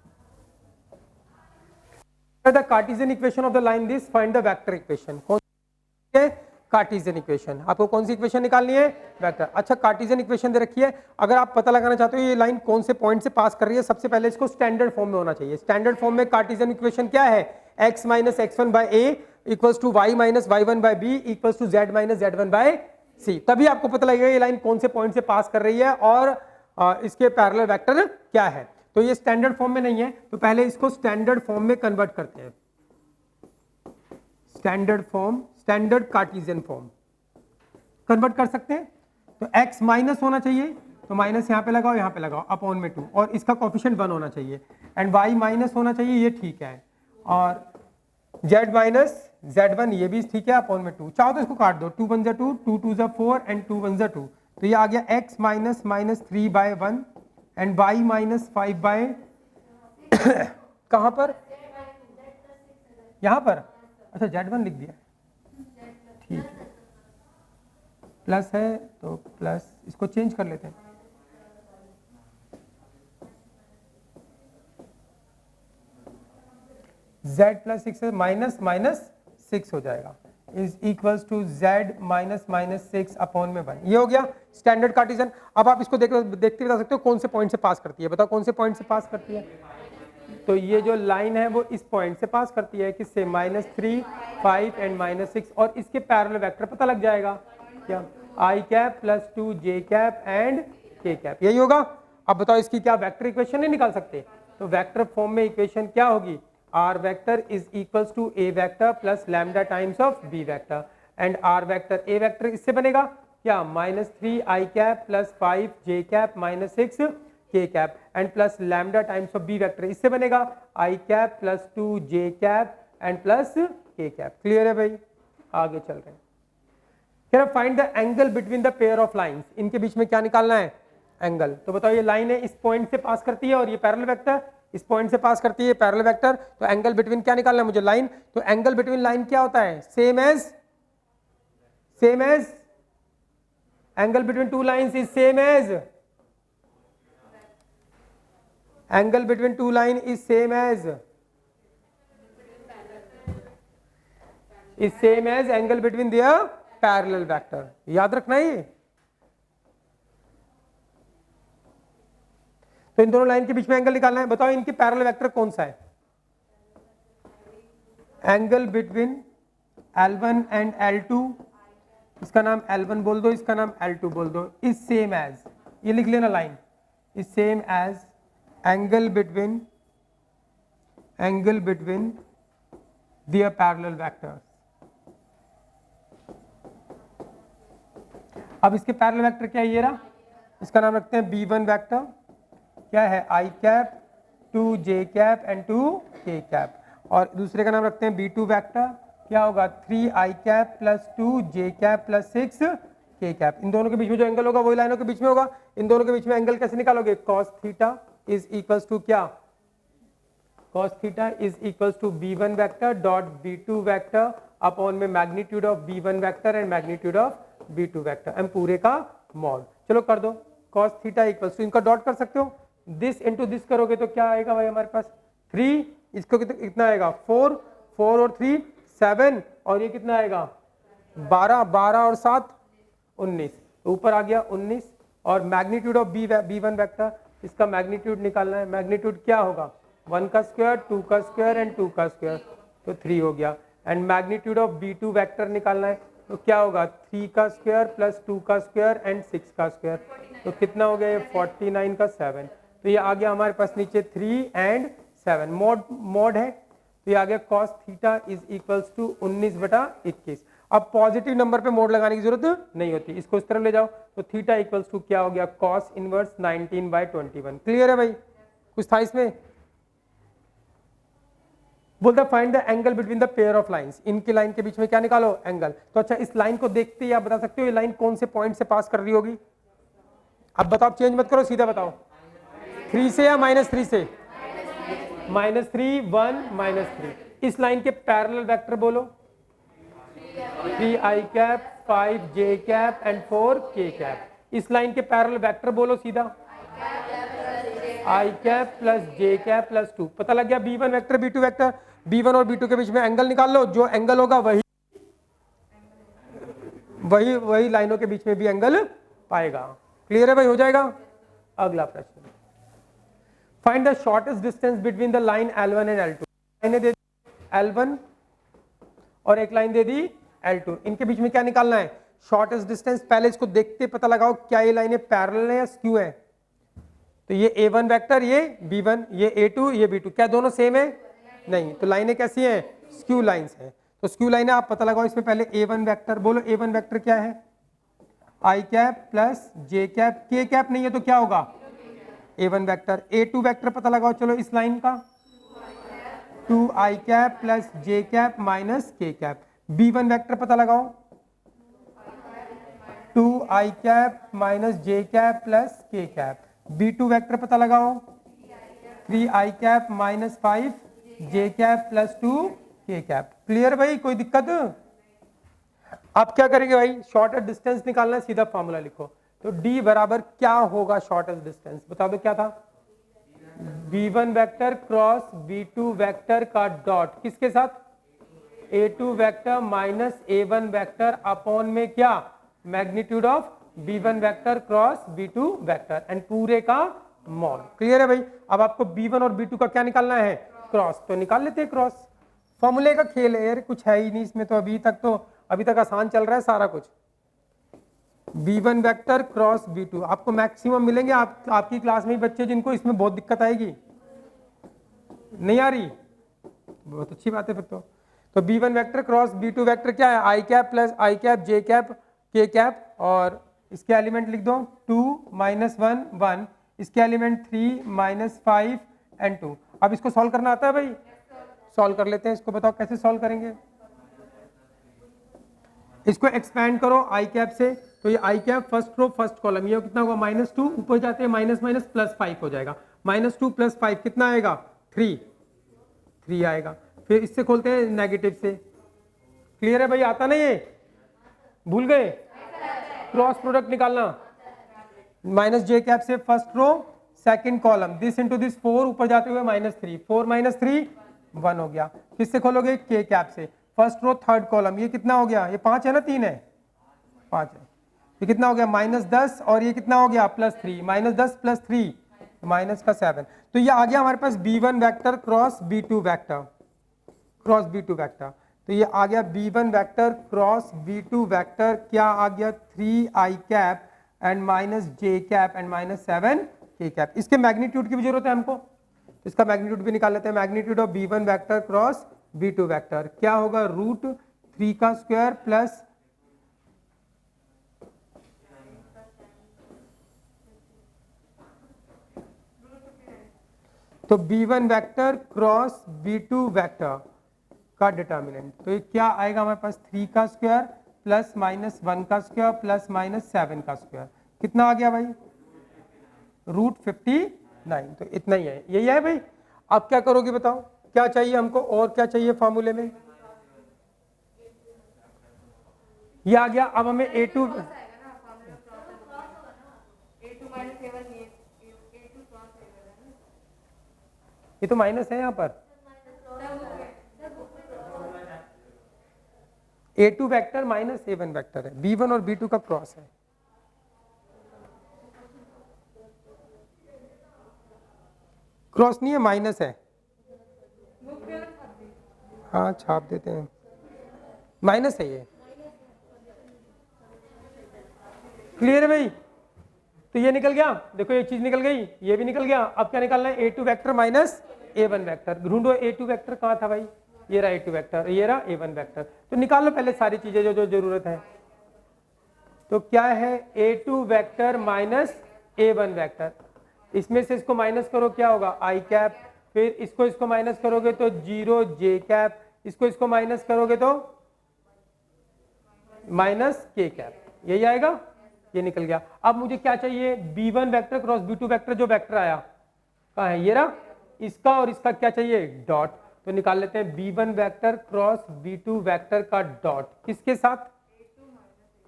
The cartesian equation of the line this, find the vector equation. कौन सी है? Cartesian equation. आपको कौन सी इक्वेशन निकालनी है? वेक्टर। अच्छा, कार्टेशियन इक्वेशन दे रखी है, अगर आप पता लगाना चाहते हो ये लाइन कौन से पॉइंट से पास कर रही है, सबसे पहले इसको स्टैंडर्ड फॉर्म में होना चाहिए। स्टैंडर्ड फॉर्म में कार्टेशियन इक्वेशन क्या है? x minus x1 by a equals to y minus y1 by b equals to z minus z1 by c। तभी आपको पता लगेगा ये लाइन कौन से पॉइंट से पास कर रही है और इसके पैरेलल वेक्टर क्या है। तो ये स्टैंडर्ड फॉर्म में नहीं है, तो पहले इसको स्टैंडर्ड फॉर्म में कन्वर्ट करते हैं। Standard form, standard Cartesian form convert कर सकते हैं। तो x माइनस होना चाहिए, तो माइनस यहाँ पे लगाओ, यहाँ पे लगाओ, अपॉन में 2, और इसका कोफिशिएंट 1 होना चाहिए। एंड y माइनस होना चाहिए, ये ठीक है, और z माइनस z1 ये भी ठीक है, अपॉन में 2। चाहो तो इसको काट दो, 2 1 2, 2 2 4 एंड 2 1 2, तो ये आ गया x minus minus 3/1 and y minus 5/, कहाँ पर, यहाँ पर, अच्छा z1 लिख दिया, ठीक है, प्लस है तो प्लस, इसको चेंज कर लेते हैं, z प्लस 6 है, माइनस माइनस 6 हो जाएगा, is equals to z minus minus 6 upon में 1। ये हो गया स्टैंडर्ड कार्टेशियन। अब आप इसको देखते बता सकते हो कौन से पॉइंट से पास करती है, बताओ कौन से पॉइंट से पास करती है। तो ये जो लाइन है वो इस पॉइंट से पास करती है, किससे, -3, 5 एंड -6, और इसके पैरेलल वेक्टर पता लग जाएगा क्या, i cap plus 2 j cap and k cap, यही होगा। अब बताओ इसकी क्या वेक्टर इक्वेशन नहीं निकाल सकते, तो वेक्टर फॉर्म में इक्वेशन क्या होगी, r vector is equals to a vector plus lambda times of b vector, and r vector a vector इससे बनेगा क्या, -3 i cap plus 5 j cap minus 6 k cap and plus lambda times of b vector इससे बनेगा i cap plus 2 j cap and plus k cap. Clear है भाई, आगे चल रहे हैं। फिर find the angle between the pair of lines, इनके बीच में क्या निकालना है, एंगल। तो बताओ ये लाइन है इस पॉइंट से पास करती है और ये पैरेलल वेक्टर इस पॉइंट से पास करती है, पैरेलल वेक्टर, तो एंगल बिटवीन क्या निकालना है मुझे, लाइन। तो एंगल बिटवीन लाइन क्या होता है, same as angle between two lines is same as angle between two line is same as angle between their parallel vector, याद रखना है। तो इन दोनों लाइन के बीच में एंगल निकालना है, बताओ इनके पैरेलल वेक्टर कौन सा है, angle between L1 and L2, इसका नाम L1 बोल दो, इसका नाम L2 बोल दो, इज सेम एज, ये लिख लेना line, is same as angle between their parallel vectors. अब इसके पैरेलल वेक्टर क्या है, ये रहा, इसका नाम रखते हैं b1 वेक्टर, क्या है, i cap 2 j cap and 2 k cap, और दूसरे का नाम रखते हैं b2 वेक्टर, क्या होगा, 3 i cap plus 2 j cap plus 6 k cap. इन दोनों के बीच में जो एंगल होगा वही लाइनों के बीच में होगा। इन दोनों के बीच में एंगल कैसे निकालोगे, cos theta is equals to क्या, cos theta is equals to b1 vector dot b2 vector upon में magnitude of b1 vector and magnitude of b2 vector and पूरे का मॉड। चलो कर दो, cos थीटा इक्वल्स टू, इनका dot कर सकते हो, दिस इनटू दिस करोगे तो क्या आएगा भाई हमारे पास 3, इसको कितना आएगा 4 और 3 7, और ये कितना आएगा 12 और 7 19, ऊपर आ गया 19, और मैग्नीट्यूड ऑफ b1 वेक्टर, इसका मैग्नीट्यूड निकालना है, मैग्नीट्यूड क्या होगा 1 का स्क्वायर 2 का स्क्वायर एंड 2 का स्क्वायर, तो 3 हो गया, and magnitude of b2 vector निकालना है, तो क्या होगा 3 का स्क्वायर प्लस 2 का स्क्वायर एंड 6 का स्क्वायर, तो कितना हो गया ये 49 का 7, तो ये आ गया हमारे पास नीचे 3 एंड 7, मॉड है, तो ये आ गया cos theta is equals to 19/21। अब पॉजिटिव नंबर पे मोड लगाने की जरूरत नहीं होती, इसको इस तरफ ले जाओ, तो थीटा इक्वल्स टू क्या हो गया cos इनवर्स 19/21। क्लियर है भाई, कुछ था इसमें, बोलता find the angle between the pair of lines, इनकी लाइन के बीच में क्या निकालो, एंगल। तो अच्छा इस लाइन को देखते ही आप बता सकते हो ये लाइन कौन से पॉइंट से पास कर रही होगी। अब बताओ, चेंज मत करो, सीधा बताओ 3 से या -3 से, -3 1 -3। इस लाइन के पैरेलल वेक्टर बोलो, 3 i cap 5 j cap and 4 k cap. इस लाइन के पैरेलल वेक्टर बोलो सीधा, i cap plus j cap plus 2। पता लग गया b1 vector b2 vector, b1 और b2 के बीच में एंगल निकाल लो, जो एंगल होगा वही लाइनों के बीच में भी एंगल पाएगा। क्लियर है भाई, हो जाएगा। अगला प्रश्न, find the shortest distance between the line L1 and L2। लाइनें दे दी L1 और एक लाइन दे दी L2, इनके बीच में क्या निकालना है, शॉर्टेस्ट डिस्टेंस। पहले इसको देखते पता लगाओ क्या ये लाइनें पैरेलल है या स्क्यू है। तो ये A1 वेक्टर, ये B1, ये A2, ये B2, क्या दोनों सेम है, नहीं, तो लाइनें कैसी हैं, स्क्यू लाइंस हैं। तो स्क्यू लाइनें आप पता लगाओ, इसमें पहले A1 वेक्टर बोलो, A1 वेक्टर क्या है, i cap plus j cap, k cap नहीं है तो क्या होगा A1 वेक्टर। A2 वेक्टर पता लगाओ, चलो इस लाइन का 2 i cap plus j cap minus k cap. B1 vector पता लगाओ, 2i cap minus j cap plus k cap. b2 vector पता लगाओ, 3i cap minus 5j cap plus 2k cap. Clear भाई, कोई दिक्कत? आप क्या करेंगे भाई, शॉर्टेस्ट डिस्टेंस निकालना है, सीधा फॉर्मूला लिखो। तो d बराबर क्या होगा शॉर्टेस्ट डिस्टेंस, बता दो क्या था? b1 vector cross b2 vector का डॉट किसके साथ? a2 vector minus a1 vector upon में क्या, magnitude of b1 vector cross b2 vector and पूरे का मॉड। क्लियर है भाई? अब आपको b1 और b2 का क्या निकालना है, क्रॉस। तो निकाल लेते हैं क्रॉस, फॉर्मूले का खेल है यार, कुछ है ही नहीं इसमें। तो अभी तक आसान चल रहा है सारा कुछ। b1 वेक्टर क्रॉस b2, आपको मैक्सिमम मिलेंगे आपकी क्लास में ही बच्चे जिनको इसमें बहुत दिक्कत आएगी। नहीं आ रही? बहुत अच्छी बात है फिर तो b1 vector cross b2 vector क्या है, i cap plus i cap j cap k cap, और इसके एलिमेंट लिख दो 2 माइनस 1 1, इसके एलिमेंट 3 माइनस 5 एंड 2। अब इसको सॉल्व करना आता है भाई? सॉल्व कर लेते हैं इसको, बताओ कैसे सॉल्व करेंगे। इसको एक्सपैंड करो i कैप से, तो ये i cap first row first column, ये कितना होगा -2, ऊपर जाते हैं माइनस माइनस प्लस 5 हो जाएगा, -2 प्लस 5 कितना आएगा 3 आएगा। फिर इससे खोलते हैं नेगेटिव से। क्लियर है भाई? आता नहीं है? भूल गए? क्रॉस प्रोडक्ट निकालना, माइनस j कैप से first row second column, this into this 4, ऊपर जाते हुए -3, 4 माइनस 3 1 हो गया। किससे खोलोगे, k कैप से, फर्स्ट रो थर्ड कॉलम, ये कितना हो गया, ये 5 है ना, 3 है, 5 है, ये कितना हो गया -10, और ये कितना हो गया +3, -10 + 3 माइनस का 7। तो ये आ गया हमारे पास b1 vector cross b2 vector, cross b2 vector. तो ये आ गया b1 vector cross b2 vector, क्या आ गया 3i cap and minus j cap and -7 k cap. इसके मैग्नीट्यूड की भी जरूरत है हमको, तो इसका मैग्नीट्यूड भी निकाल लेते हैं। Magnitude of b1 vector cross b2 vector क्या होगा, √3 का स्क्वायर प्लस तो b1 vector cross b2 vector का डिटर्मिनेंट, तो ये क्या आएगा हमारे पास, 3 का स्क्वायर प्लस -1 का स्क्वायर प्लस -7 का स्क्वायर, कितना आ गया भाई, √59। तो इतना ही है, यही है भाई। अब क्या करोगे बताओ, क्या चाहिए हमको और क्या चाहिए फॉर्मूले में, ये आ गया। अब हमें a2 ये तो माइनस है यहाँ पर, a2 vector minus a1 vector है, b1 और b2 का क्रॉस है। क्रॉस नहीं है, माइनस है, हाँ छाप देते हैं, माइनस है ये। क्लियर है भाई? तो ये निकल गया, देखो एक चीज निकल गई, ये भी निकल गया। अब क्या निकालना है, a2 vector minus a1 vector. ढूंढो a2 वेक्टर कहाँ था भाई, ये रहा a2 वेक्टर, ये रहा a1 वेक्टर। तो निकाल लो पहले सारी चीजें जो जो जरूरत है। तो क्या है, a2 vector minus a1 vector, इसमें से इसको माइनस करो, क्या होगा i कैप, फिर इसको माइनस करोगे तो 0 j कैप, इसको माइनस करोगे तो माइनस k कैप, यही आएगा, ये निकल गया। अब मुझे क्या चाहिए, b1 vector cross b2 vector, जो वेक्टर आया कहाँ है, ये रहा, इसका और इसका क्या चाहिए, डॉट। तो निकाल लेते हैं b1 vector cross b2 vector का डॉट, किसके साथ,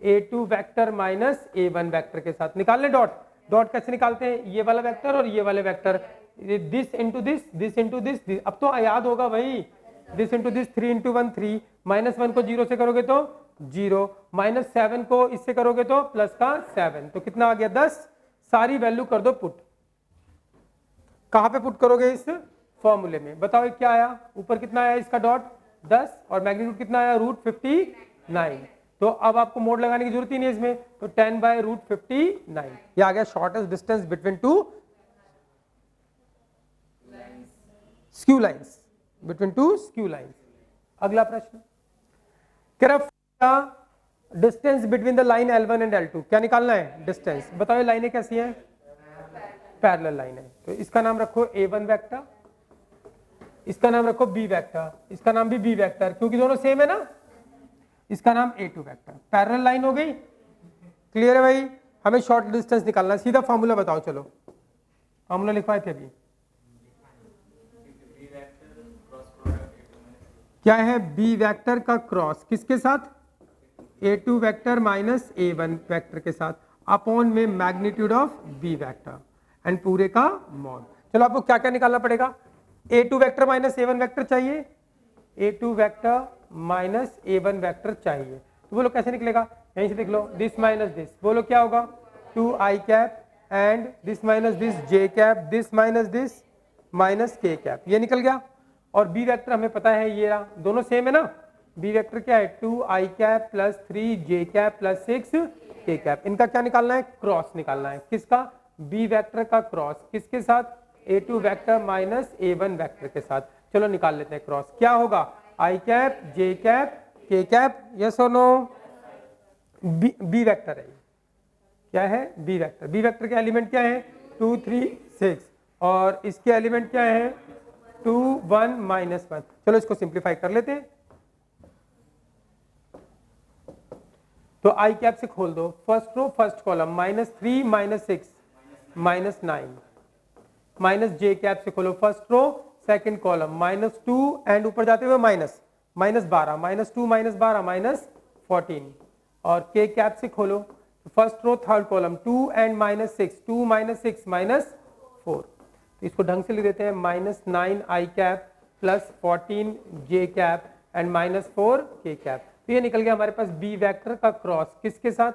a2 vector minus a1 vector के साथ। निकाल ले डॉट, डॉट कैसे निकालते हैं, ये वाला वेक्टर और ये वाले vector, this into this, this into this, अब तो याद होगा भाई, दिस इंटू दिस, 3 इंटू 1 3, -1 को 0 से करोगे तो 0, -7 को इससे करोगे तो प्लस का 7, तो कितना आ गया 10। सारी वैल्यू कर दो पुट, कहां पे पुट करोगे, इस फॉर्मूले में। बताओ क्या आया, ऊपर कितना आया इसका डॉट 10, और मैग्नीट्यूड कितना आया √59। तो अब आपको मोड लगाने की जरूरत ही नहीं है इसमें, तो 10/√59 ये आ गया shortest distance between two skew lines, between two skew lines. अगला प्रश्न, distance between the line L1 and L2, क्या निकालना है, डिस्टेंस। बताओ ये लाइनें कैसी हैं, पैरेलल लाइन है, तो इसका नाम रखो a1 वेक्टर, इसका नाम रखो b वेक्टर, इसका नाम भी b वेक्टर, क्योंकि दोनों सेम है ना। इसका नाम a2 वेक्टर, पैरेलल लाइन हो गई। क्लियर है भाई? हमें शॉर्ट डिस्टेंस निकालना है, सीधा फॉर्मूला बताओ, चलो फॉर्मूला लिखवाए थे अभी, क्या है? बी वेक्टर का क्रॉस किसके साथ? A2 vector minus A1 vector के साथ अपॉन में magnitude of B vector and पूरे का मॉड। चलो आपको क्या क्या निकालना पड़ेगा? A2 vector minus A1 vector चाहिए, A2 vector minus A1 vector चाहिए, तो बोलो कैसे निकलेगा? यहीं से लिख लो, दिस माइनस दिस, बोलो क्या होगा? 2i cap and this minus this j cap, this minus this minus k cap, ये निकल गया। और b वेक्टर हमें पता है ये रहा, दोनों सेम है ना। b वेक्टर क्या है? 2i cap plus 3j cap plus 6k cap. इनका क्या निकालना है? क्रॉस निकालना है। किसका? b वेक्टर का क्रॉस किसके साथ? A2 vector minus A1 vector के साथ। चलो निकाल लेते हैं क्रॉस, क्या होगा? i cap j cap k cap, yes और नो? b वेक्टर है, क्या है? b vector. b वेक्टर के एलिमेंट क्या है? 2 3 6 और इसके एलिमेंट क्या है? 2 1 माइनस 1। चलो इसको सिंप्लीफाई कर लेते हैं, तो आई कैप से खोल दो, first row first column minus 3 minus 6 minus 9, minus J cap से खोलो first row second column minus 2 and ऊपर जाते हुए minus minus 12 minus 2 minus 12 minus 14, और के कैप से खोलो first row third column 2 and minus 6 2 minus 6 minus 4, तो इसको ढंग से लिख देते हैं minus 9 I cap plus 14 J cap and minus 4 के कैप। तो ये निकल गया हमारे पास बी वेक्टर का क्रॉस किसके साथ?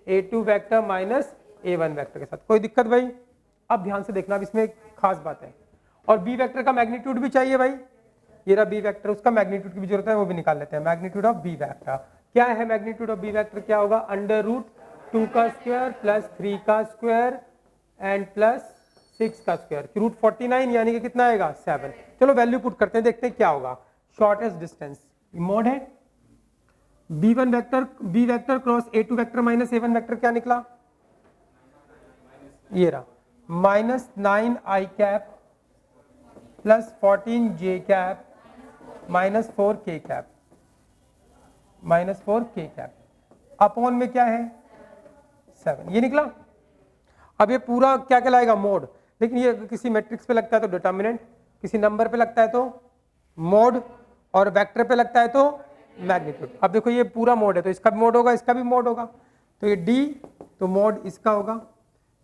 A2 vector minus A1 vector के साथ। कोई दिक्कत भाई? अब ध्यान से देखना, अब इसमें एक खास बात है, और बी वेक्टर का मैग्नीट्यूड भी चाहिए भाई। ये रहा बी वेक्टर, उसका मैग्नीट्यूड की भी जरूरत है, वो भी निकाल लेते हैं। मैग्नीट्यूड ऑफ बी वेक्टर क्या है? मैग्नीट्यूड ऑफ बी वेक्टर क्या होगा? अंडर रूट 2 का स्क्वायर प्लस 3 का स्क्वायर एंड प्लस 6 का स्क्वायर, रूट 49 यानी कि कितना आएगा? 7। चलो वैल्यू पुट करते हैं, देखते हैं क्या होगा। शॉर्टेस्ट डिस्टेंस मोड है b1 vector, b vector cross A2 vector minus A1 vector, क्या निकला? ये रहा minus 9 I cap plus 14 J cap minus 4 के कैप, माइनस 4 के कैप अपॉन में क्या है? 7, ये निकला। अब ये पूरा क्या कहलाएगा? मोड। लेकिन ये किसी मैट्रिक्स पे लगता है तो डिटर्मिनेंट, किसी नंबर पे लगता है तो मोड, और वेक्टर पे लगता है तो मैग्नीट्यूड। अब देखो ये पूरा मोड है तो इसका भी मोड होगा, इसका भी मोड होगा, तो ये डी, तो मोड इसका होगा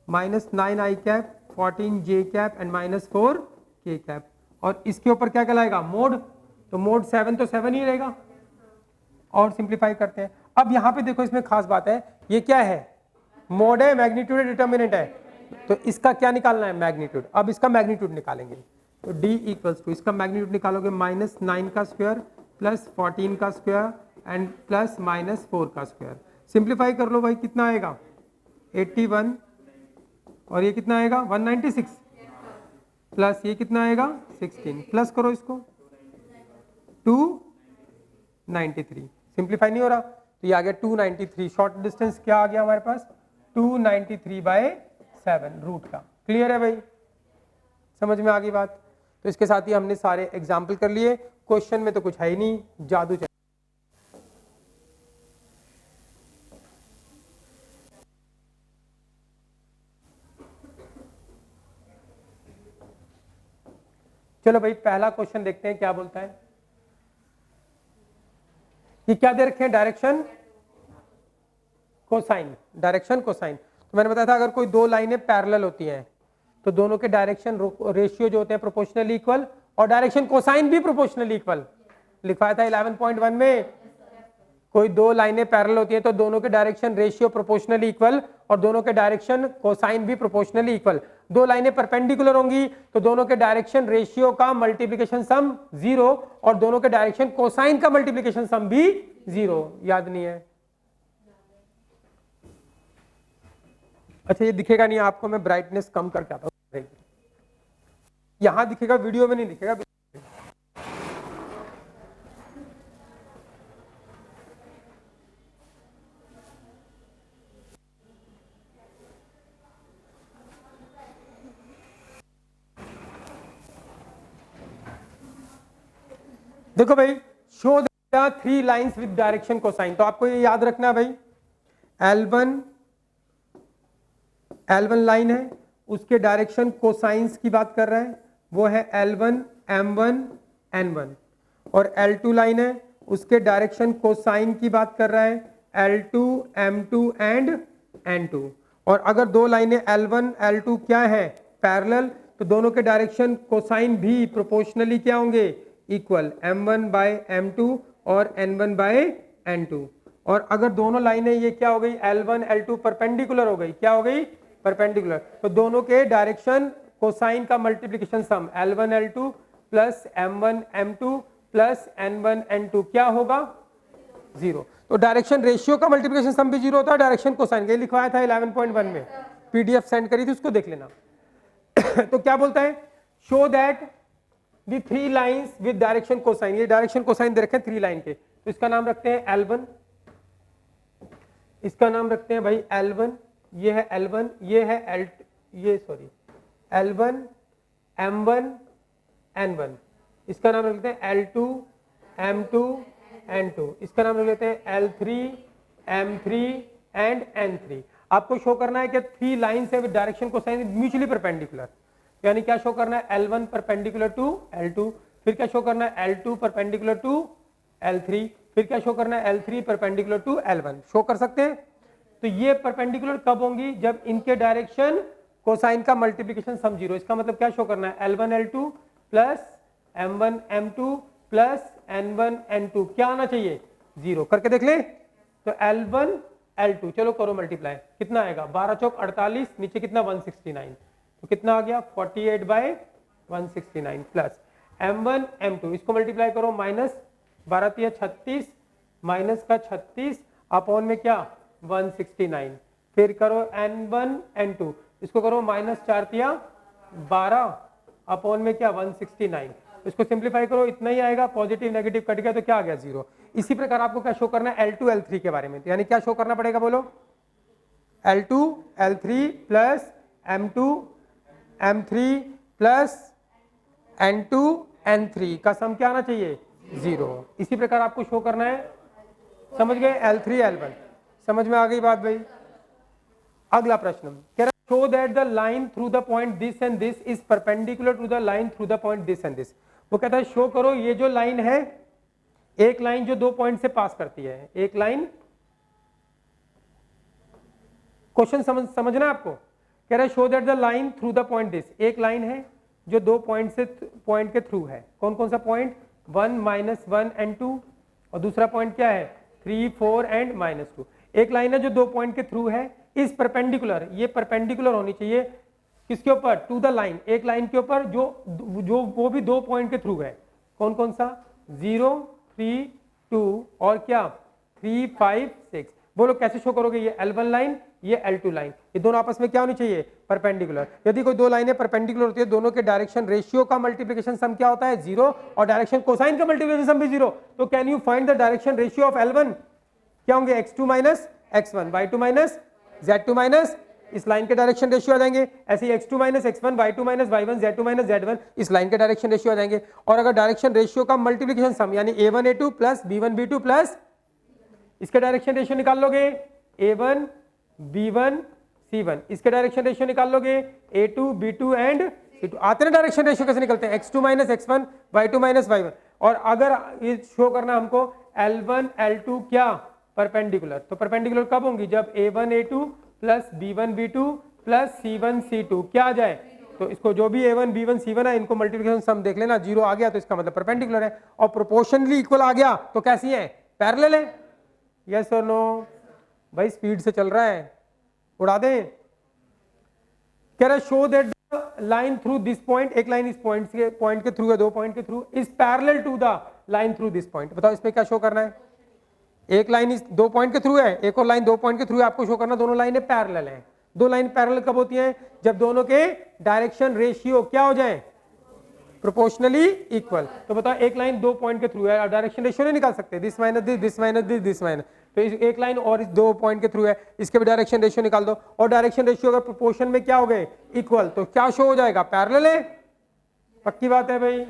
minus 9 I cap 14 J cap and minus 4 के कैप, और इसके ऊपर क्या कहलाएगा? मोड, तो मोड 7 तो 7 ही रहेगा। और सिंप्लीफाई करते हैं। अब यहाँ पे देखो इसमें खास बात है, ये क्या है? मोड है, मैग्नीट्यूड है, डिटर्मिनेंट है, तो इसका क्या निकालना है? मैग्नीट्यूड। अब इसका मैग्नीट्यूड निकालेंगे, तो d इक्वल्स टू इसका मैग्नीट्यूड निकालोगे माइनस 9 का स्क्वायर प्लस 14 का स्क्वायर एंड प्लस माइनस 4 का स्क्वायर। सिंप्लीफाई कर लो भाई, कितना आएगा? 81, और ये कितना आएगा? 196, प्लस ये कितना आएगा? 16, प्लस करो इसको 293। सिंप्लीफाई नहीं हो रहा, तो ये आ गया 293। शॉर्ट डिस्टेंस क्या आ गया हमारे पास? 293/7 रूट का। क्लियर है भाई? समझ में आ गई बात? तो इसके साथ ही हमने सारे एग्जाम्पल कर लिए। क्वेश्चन में तो कुछ है ही नहीं, जादू चल। चलो भाई पहला क्वेश्चन देखते हैं क्या बोलता है। ये क्या दे रखे हैं? Direction cosine, direction cosine. तो मैंने बताया था अगर कोई दो लाइनें पैरेलल होती हैं तो दोनों के डायरेक्शन रेशियो जो होते हैं प्रोपोर्शनली इक्वल, और डायरेक्शन कोसाइन भी प्रोपोर्शनली इक्वल। लिखवाया था 11.1 में, कोई दो लाइनें पैरेलल होती हैं तो दोनों के डायरेक्शन रेशियो प्रोपोर्शनली इक्वल, और दोनों के डायरेक्शन कोसाइन भी प्रोपोर्शनली इक्वल। दो लाइनें परपेंडिकुलर होंगी तो दोनों के डायरेक्शन रेशियो का मल्टीप्लिकेशन सम 0, और दोनों के डायरेक्शन कोसाइन का मल्टीप्लिकेशन सम भी 0। याद नहीं है? अच्छा ये दिखेगा नहीं आपको, मैं ब्राइटनेस कम करके आता हूँ। यहां दिखेगा, वीडियो में नहीं दिखेगा। देखो भाई, show the 3 lines with direction cosine. तो आपको ये याद रखना है भाई, L1 L1 लाइन है, उसके डायरेक्शन कोसाइंस की बात कर रहे हैं, वो है L1 M1 N1, और L2 लाइन है, उसके डायरेक्शन कोसाइन की बात कर रहा है L2 M2 एंड N2। और अगर दो लाइनें L1 L2 क्या है पैरेलल, तो दोनों के डायरेक्शन कोसाइन भी प्रोपोर्शनली क्या होंगे इक्वल, M1 बाय M2 और N1 बाय N2। और अगर दोनों लाइनें ये क्या हो गई L1 L2 परपेंडिकुलर हो गई, क्या हो गई परपेंडिकुलर, तो दोनों के डायरेक्शन कोसाइन का मल्टीप्लिकेशन सम L1 L2 plus M1 M2 plus N1 N2 क्या होगा 0। तो डायरेक्शन रेशियो का मल्टीप्लिकेशन सम भी 0 होता है, डायरेक्शन कोसाइन के लिखवाया था 11.1 में, पीडीएफ सेंड करी थी उसको देख लेना। तो क्या बोलता है, show that the 3 lines with direction cosine, ये डायरेक्शन कोसाइन दे रखे हैं 3 लाइन के, तो इसका नाम रखते हैं L1, इसका नाम रखते हैं भाई L1, ये है L1, ये है L1 M1 N1, इसका नाम रखते हैं L2 M2 N2, इसका नाम रख लेते हैं L3 M3 एंड N3। आपको शो करना है कि 3 लाइंस है with direction cosine mutually perpendicular, यानी क्या शो करना है L1 परपेंडिकुलर टू L2, फिर क्या शो करना है L2 परपेंडिकुलर टू L3, फिर क्या शो करना है L3 perpendicular to L1, show कर सकते हैं। तो ये परपेंडिकुलर कब होंगी, जब इनके डायरेक्शन कोसाइन का मल्टीप्लिकेशन सम 0, इसका मतलब क्या शो करना है L1 L2 plus M1 M2 plus N1 N2 क्या आना चाहिए 0, करके देख ले। तो L1 L2 चलो करो मल्टीप्लाई, कितना आएगा 12 चौक 48, नीचे कितना 169, तो कितना आ गया 48 बाय 169 प्लस M1 M2, इसको मल्टीप्लाई करो माइनस 12 तिया 36 माइनस का 36 अपॉन में क्या 169, फिर करो N1 N2, इसको करो माइनस 4 तिया 12 अपॉन में क्या 169, इसको सिंप्लीफाई करो इतना ही आएगा, पॉजिटिव नेगेटिव कट गया तो क्या आ गया 0। इसी प्रकार आपको क्या शो करना है L2 L3 के बारे में, यानी क्या शो करना पड़ेगा बोलो, L2 L3 plus M2 M3 plus N2 N3 का सम क्या आना चाहिए 0। इसी प्रकार आपको शो करना है, समझ गए L3 L1, समझ में आ गई बात भाई। अगला प्रश्न कह रहा show that the line through the point this and this is perpendicular to the line through the point this and this. वो कहता है शो करो ये जो लाइन है, एक लाइन जो 2 पॉइंट से पास करती है, एक लाइन, क्वेश्चन समझना आपको, कह रहा है show that the line through the point this, एक लाइन है जो 2 पॉइंट के थ्रू है, कौन कौन सा पॉइंट 1 -1 एंड 2, और दूसरा पॉइंट क्या है 3 4 एंड -2। एक लाइन है जो 2 पॉइंट के थ्रू है, इस परपेंडिकुलर, ये परपेंडिकुलर होनी चाहिए किसके ऊपर टू द लाइन, एक लाइन के ऊपर जो वो भी 2 पॉइंट के थ्रू है, कौन कौन सा 0 3 2 और क्या 3 5 6। बोलो कैसे शो करोगे, ये L1 लाइन ये L2 लाइन, ये दोनों आपस में क्या होनी चाहिए परपेंडिकुलर। यदि कोई 2 लाइनें परपेंडिकुलर होती है, दोनों के डायरेक्शन रेशियो का मल्टीप्लिकेशन सम क्या होता है 0, और डायरेक्शन कोसाइन का मल्टीप्लिकेशन सम भी 0। तो can you find the direction ratio of L1, क्या होंगे x2 minus x1 y2 minus z2 minus, इस लाइन के डायरेक्शन रेशियो आ जाएंगे, ऐसे ही x2 minus x1 y2 minus y1 z2 minus z1 इस लाइन के डायरेक्शन रेशियो आ जाएंगे। और अगर डायरेक्शन रेशियो का मल्टीप्लिकेशन सम यानी a1 a2 plus b1 b2 plus इसके डायरेक्शन रेशियो निकाल लोगे a1 b1 c1, इसके डायरेक्शन रेशियो निकाल लोगे a2 b2 एंड c2। आते ना डायरेक्शन रेशियो कैसे निकलते हैं x2 minus x1 y2 minus y1। और अगर ये शो करना हमको L1 L2 क्या परपेंडिकुलर, तो परपेंडिकुलर कब होंगी जब a1 a2 plus b1 b2 plus c1 c2 क्या आ जाए, तो इसको जो भी a1 b1 c1 है इनको मल्टीप्लिकेशन सम देख लेना, 0 आ गया तो इसका मतलब परपेंडिकुलर है, और प्रोपोर्शनली इक्वल आ गया तो कैसी है पैरेलल है। यस और नो भाई, स्पीड से चल रहा है उड़ा दें। कह रहा है show that line through this point, एक लाइन इस पॉइंट के थ्रू है, 2 पॉइंट के थ्रू is parallel to the line through this point. बताओ इसमें क्या शो करना है, एक लाइन इस 2 पॉइंट के थ्रू है, एक और लाइन 2 पॉइंट के थ्रू है, आपको शो करना दोनों लाइनें पैरेलल हैं। 2 लाइन पैरेलल कब होती हैं, जब दोनों के डायरेक्शन रेशियो क्या हो जाए प्रोपोर्शनली इक्वल। तो बताओ एक लाइन 2 पॉइंट के थ्रू है, डायरेक्शन रेशियो नहीं निकाल सकते, this minus this, this minus this, this minus, तो एक लाइन और इस 2 पॉइंट के थ्रू है, इसके भी डायरेक्शन रेशियो निकाल दो, और डायरेक्शन रेशियो अगर प्रोपोर्शन में क्या हो गए इक्वल, तो क्या शो हो जाएगा पैरेलल है। पक्की बात है भाई।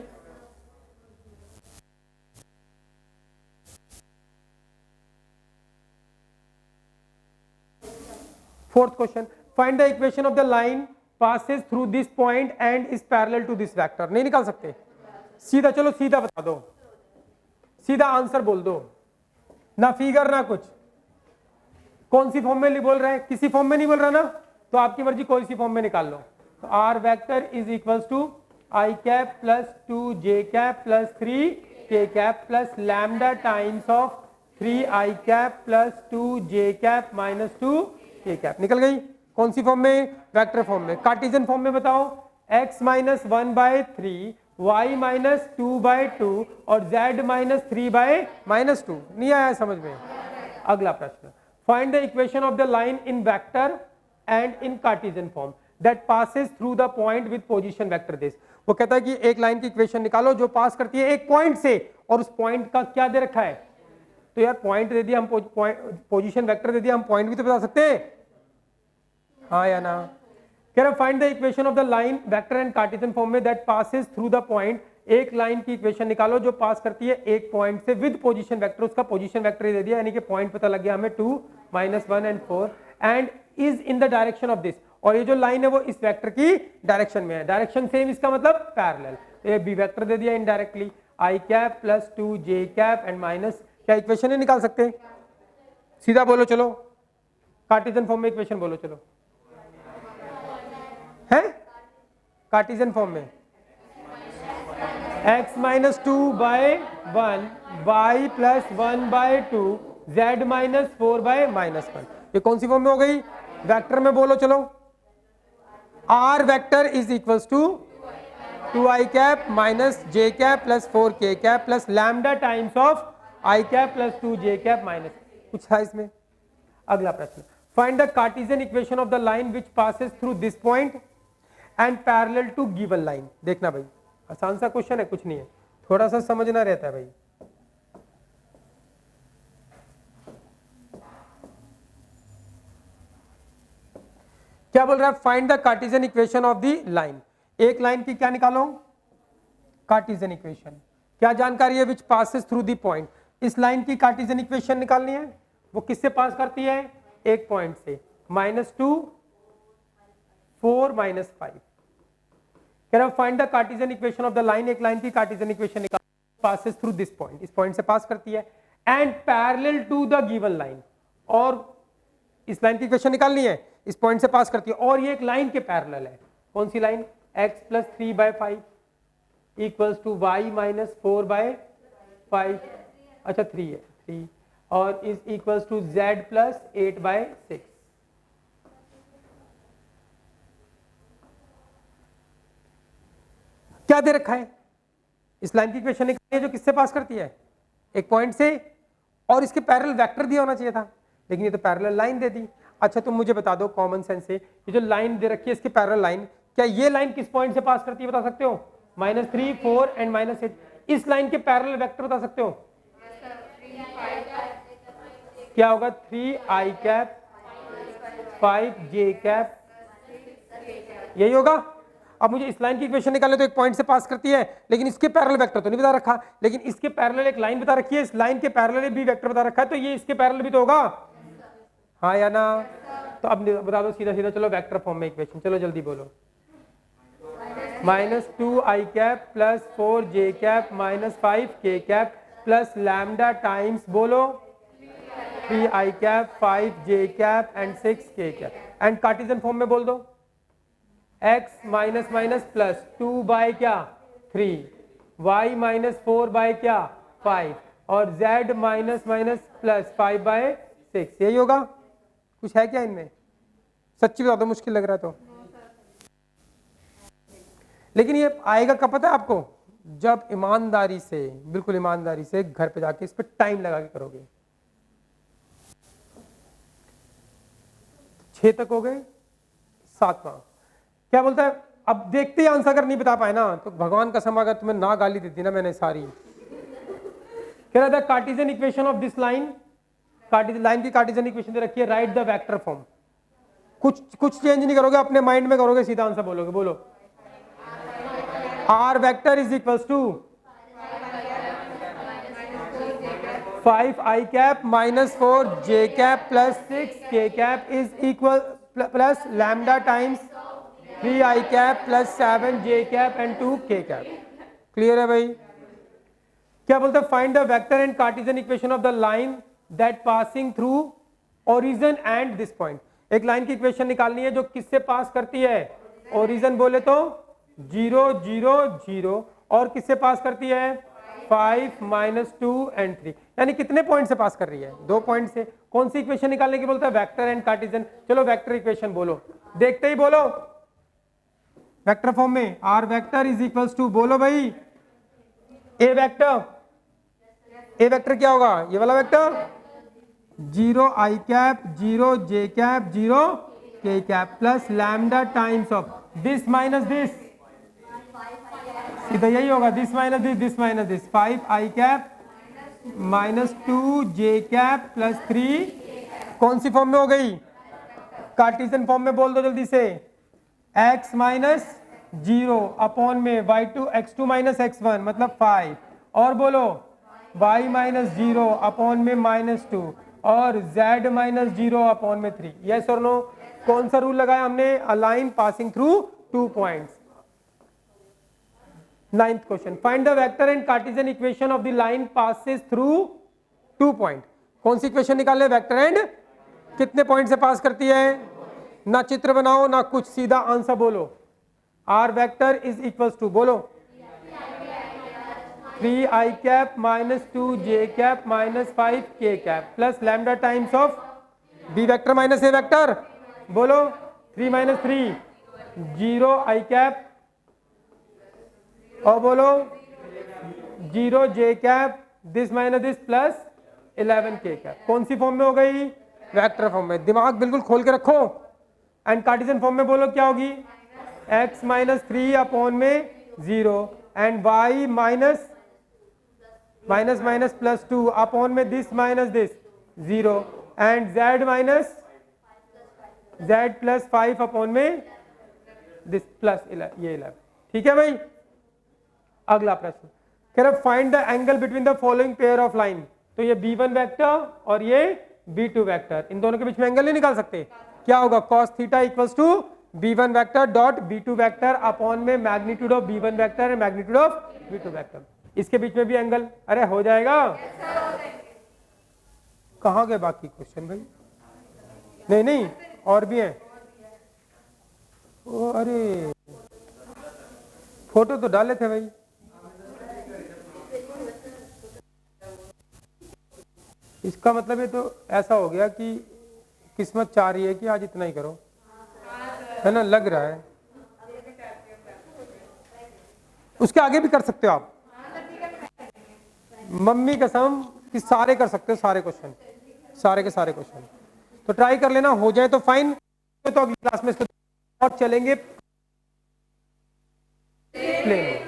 Fourth question, find the equation of the line passes through this point and is parallel to this vector. नहीं निकाल सकते? सीधा चलो सीधा बता दो, सीधा आंसर बोल दो, ना फिगर ना कुछ। कौन सी फॉर्म में बोल रहे हैं? किसी फॉर्म में नहीं बोल रहा ना, तो आपकी मर्जी कोई सी फॉर्म में निकाल लो। तो R vector is equals to I cap plus 2 J cap plus 3 K cap plus lambda times of 3 I cap plus 2 J cap minus 2 K cap. निकल गई? कौन सी फॉर्म में? वेक्टर फॉर्म में। कार्टेशियन फॉर्म में बताओ, x माइनस 1/3 y माइनस 2/2 और z minus 3/-2। नहीं आया समझ में? अगला प्रश्न, find the equation of the line in vector and in Cartesian form that passes through the point with position vector this. वो कहता है कि एक लाइन की इक्वेशन निकालो जो पास करती है एक पॉइंट से, और उस पॉइंट का क्या दे रखा है? तो यार पॉइंट दे दिया, हम पोजीशन वेक्टर दे दिया, हम पॉइंट भी तो बता सकते हैं, हाँ या ना? कह रहा find the equation of the line vector and Cartesian form में that passes through the point. एक लाइन की इक्वेशन निकालो जो पास करती है एक पॉइंट से विद पोजीशन वेक्टर, उसका पोजीशन वेक्टर दे दिया, यानी कि पॉइंट पता लग गया हमें 2, -1 and 4, and is in the direction of this. और ये जो लाइन है वो इस वेक्टर की डायरेक्शन में है, डायरेक्शन सेम, इसका मतलब पैरेलल। तो ये बी वेक्टर दे दिया indirectly, I cap plus 2 J cap and minus, क्या इक्वेशन नहीं निकाल सकते? सीधा बोलो चलो, कार्टेशियन फॉर्म में इक्वेशन बोलो चलो, है कार्टेशियन फॉर्म में x minus 2/1 y plus 1/2 z minus 4/-1। ये कौन सी फॉर्म में हो गई? वेक्टर में बोलो चलो, r vector is equals to 2i cap minus j cap plus 4k cap plus lambda times of i cap plus 2j cap minus, कुछ था इसमें? अगला प्रश्न, find the cartesian equation of the line which passes through this point and parallel to given line. देखना भाई, आसान सा question है, कुछ नहीं है, थोड़ा सा समझना रहता है भाई। क्या बोल रहा है? Find the cartesian equation of the line. एक लाइन की क्या निकालो? Cartesian equation. क्या जानकारी है? विच पासेस थ्रू द पॉइंट। इस लाइन की कार्टेशियन इक्वेशन निकालनी है, वो किससे पास करती है? एक पॉइंट से, -2 4 -5। कह रहा find the cartesian equation of the line. एक लाइन की कार्टेशियन इक्वेशन निकाल, पासेस थ्रू दिस पॉइंट, इस पॉइंट से पास करती है, and parallel to the given line. और इस लाइन की इक्वेशन निकालनी है, इस पॉइंट से पास करती है, और ये एक लाइन के पैरेलल है। कौन सी line? x plus 3/5 equals to y minus 4/5, अच्छा 3 है 3, और is equals to z plus 8/6। क्या दे रखा है? इस लाइन की इक्वेशन निकालनी है जो किससे पास करती है? एक पॉइंट से, और इसके पैरेलल वेक्टर दिया होना चाहिए था, लेकिन ये तो पैरेलल लाइन दे दी। अच्छा तुम मुझे बता दो कॉमन सेंस से, ये जो लाइन दे रखी है इसकी पैरेलल लाइन, क्या ये लाइन किस पॉइंट से पास करती है बता सकते हो? -3 4 एंड -8। इस लाइन के पैरेलल वेक्टर बता सकते हो? क्या होगा? 3i कैप 5j कैप, यही होगा। अब मुझे इस लाइन की इक्वेशन निकालने, तो एक पॉइंट से पास करती है, लेकिन इसके पैरेलल वेक्टर तो नहीं बता रखा, लेकिन इसके पैरेलल एक लाइन बता रखी है, इस लाइन के पैरेलल भी वेक्टर बता रखा है, तो ये इसके पैरेलल भी तो होगा, हाँ या ना? तो अब बता दो सीधा सीधा, चलो वेक्टर फॉर्म में इक्वेशन, चलो जल्दी बोलो। -2i cap plus 4j cap minus 5k cap plus lambda times बोलो 3i cap 5j cap and 6k cap, and Cartesian form में बोल दो x minus minus plus 2 by क्या 3, y माइनस 4 बाय क्या 5, और z माइनस माइनस प्लस 5/6। यही होगा? कुछ है क्या इनमें? सच्ची बता दो, मुश्किल लग रहा है तो। लेकिन ये आएगा कब पता है आपको? जब ईमानदारी से, बिल्कुल ईमानदारी से घर पे जाके इस पर टाइम लगा के करोगे। 6 तक हो गए, 7वां क्या बोलता है? अब देखते ही आंसर अगर नहीं बता पाए ना, तो भगवान कसम अगर तुम्हें ना गाली देती ना मैंने सारी। कह रहा था Cartesian equation of this line, line की कार्टेशियन इक्वेशन दे रखी है, राइट द वेक्टर फॉर्म। कुछ चेंज नहीं करोगे, अपने माइंड में करोगे, सीधा आंसर बोलोगे। बोलो R vector is equals to 5i cap minus 4j cap plus 6k cap is equal plus lambda times 3i cap plus 7j cap and 2k cap. Clear है भाई? क्या बोलते हैं? Find the vector and cartesian equation of the line that passing through origin and this point. एक line की equation निकालनी है जो किससे पास करती है? ओरिजिन बोले तो 0 0 0 और किससे पास करती है? 5 -2 एंड 3। यानी कितने पॉइंट से पास कर रही है? 2 पॉइंट से। कौन सी इक्वेशन निकालने की बोलता है? Vector and cartesian. चलो वेक्टर इक्वेशन बोलो, देखते ही बोलो वेक्टर फॉर्म में। R vector is equals to, बोलो भाई, ए वेक्टर। ए वेक्टर क्या होगा? ये वाला vector 0 i cap 0 j cap 0 k cap plus lambda times of this minus this, सीधा यही होगा, this minus this 5 i cap minus 2 j cap plus 3। कौन सी फॉर्म में हो गई? कार्टेशियन फॉर्म में बोल दो जल्दी से। x माइनस 0 अपॉन में y2 x2 माइनस x1 मतलब 5, और बोलो y माइनस 0 अपॉन में -2 और z माइनस 0 अपॉन में 3। यस और नो? कौन सा रूल लगाया हमने? अ line passing through 2 points. 9th question, find the vector and cartesian equation of the line passes through 2 point. कौन सी इक्वेशन निकाले? वेक्टर एंड कितने पॉइंट से पास करती है? ना चित्र बनाओ ना कुछ, सीधा आंसर बोलो। R vector is equals to, बोलो 3i cap minus 2j cap minus 5k cap plus lambda times of B vector minus A vector, बोलो 3 - 3 0 i कैप और बोलो 0 j cap this minus this plus 11k cap. कौन सी form में हो गई? Vector form में। दिमाग बिल्कुल खोल के रखो। एंड कार्टेशियन फॉर्म में बोलो क्या होगी? x माइनस 3 अपॉन में 0 and y minus minus minus plus 2 upon में this minus this 0 and z minus z plus 5 upon में दिस प्लस 11। ठीक है भाई? अगला प्रश्न कह रहा find the angle between the following pair of line. तो ये b1 वेक्टर और ये b2 वेक्टर, इन दोनों के बीच में एंगल नहीं निकाल सकते? क्या होगा? cos theta equals to b1 vector dot b2 vector upon में magnitude of b1 vector and magnitude of b2 vector. इसके बीच में भी एंगल, अरे हो जाएगा। कहाँ गए बाकी क्वेश्चन भाई? नहीं नहीं और भी हैं। ओ अरे फोटो तो डाले थे भाई। इसका मतलब ये तो ऐसा हो गया कि किस्मत चाह रही है कि आज इतना ही करो, है ना? लग रहा है। उसके आगे भी कर सकते हो आप, मम्मी कसम कि सारे कर सकते हो, सारे क्वेश्चन, सारे के सारे क्वेश्चन। तो ट्राई कर लेना, हो जाए तो फाइन, तो अगली क्लास में इसको और चलेंगे प्लेन।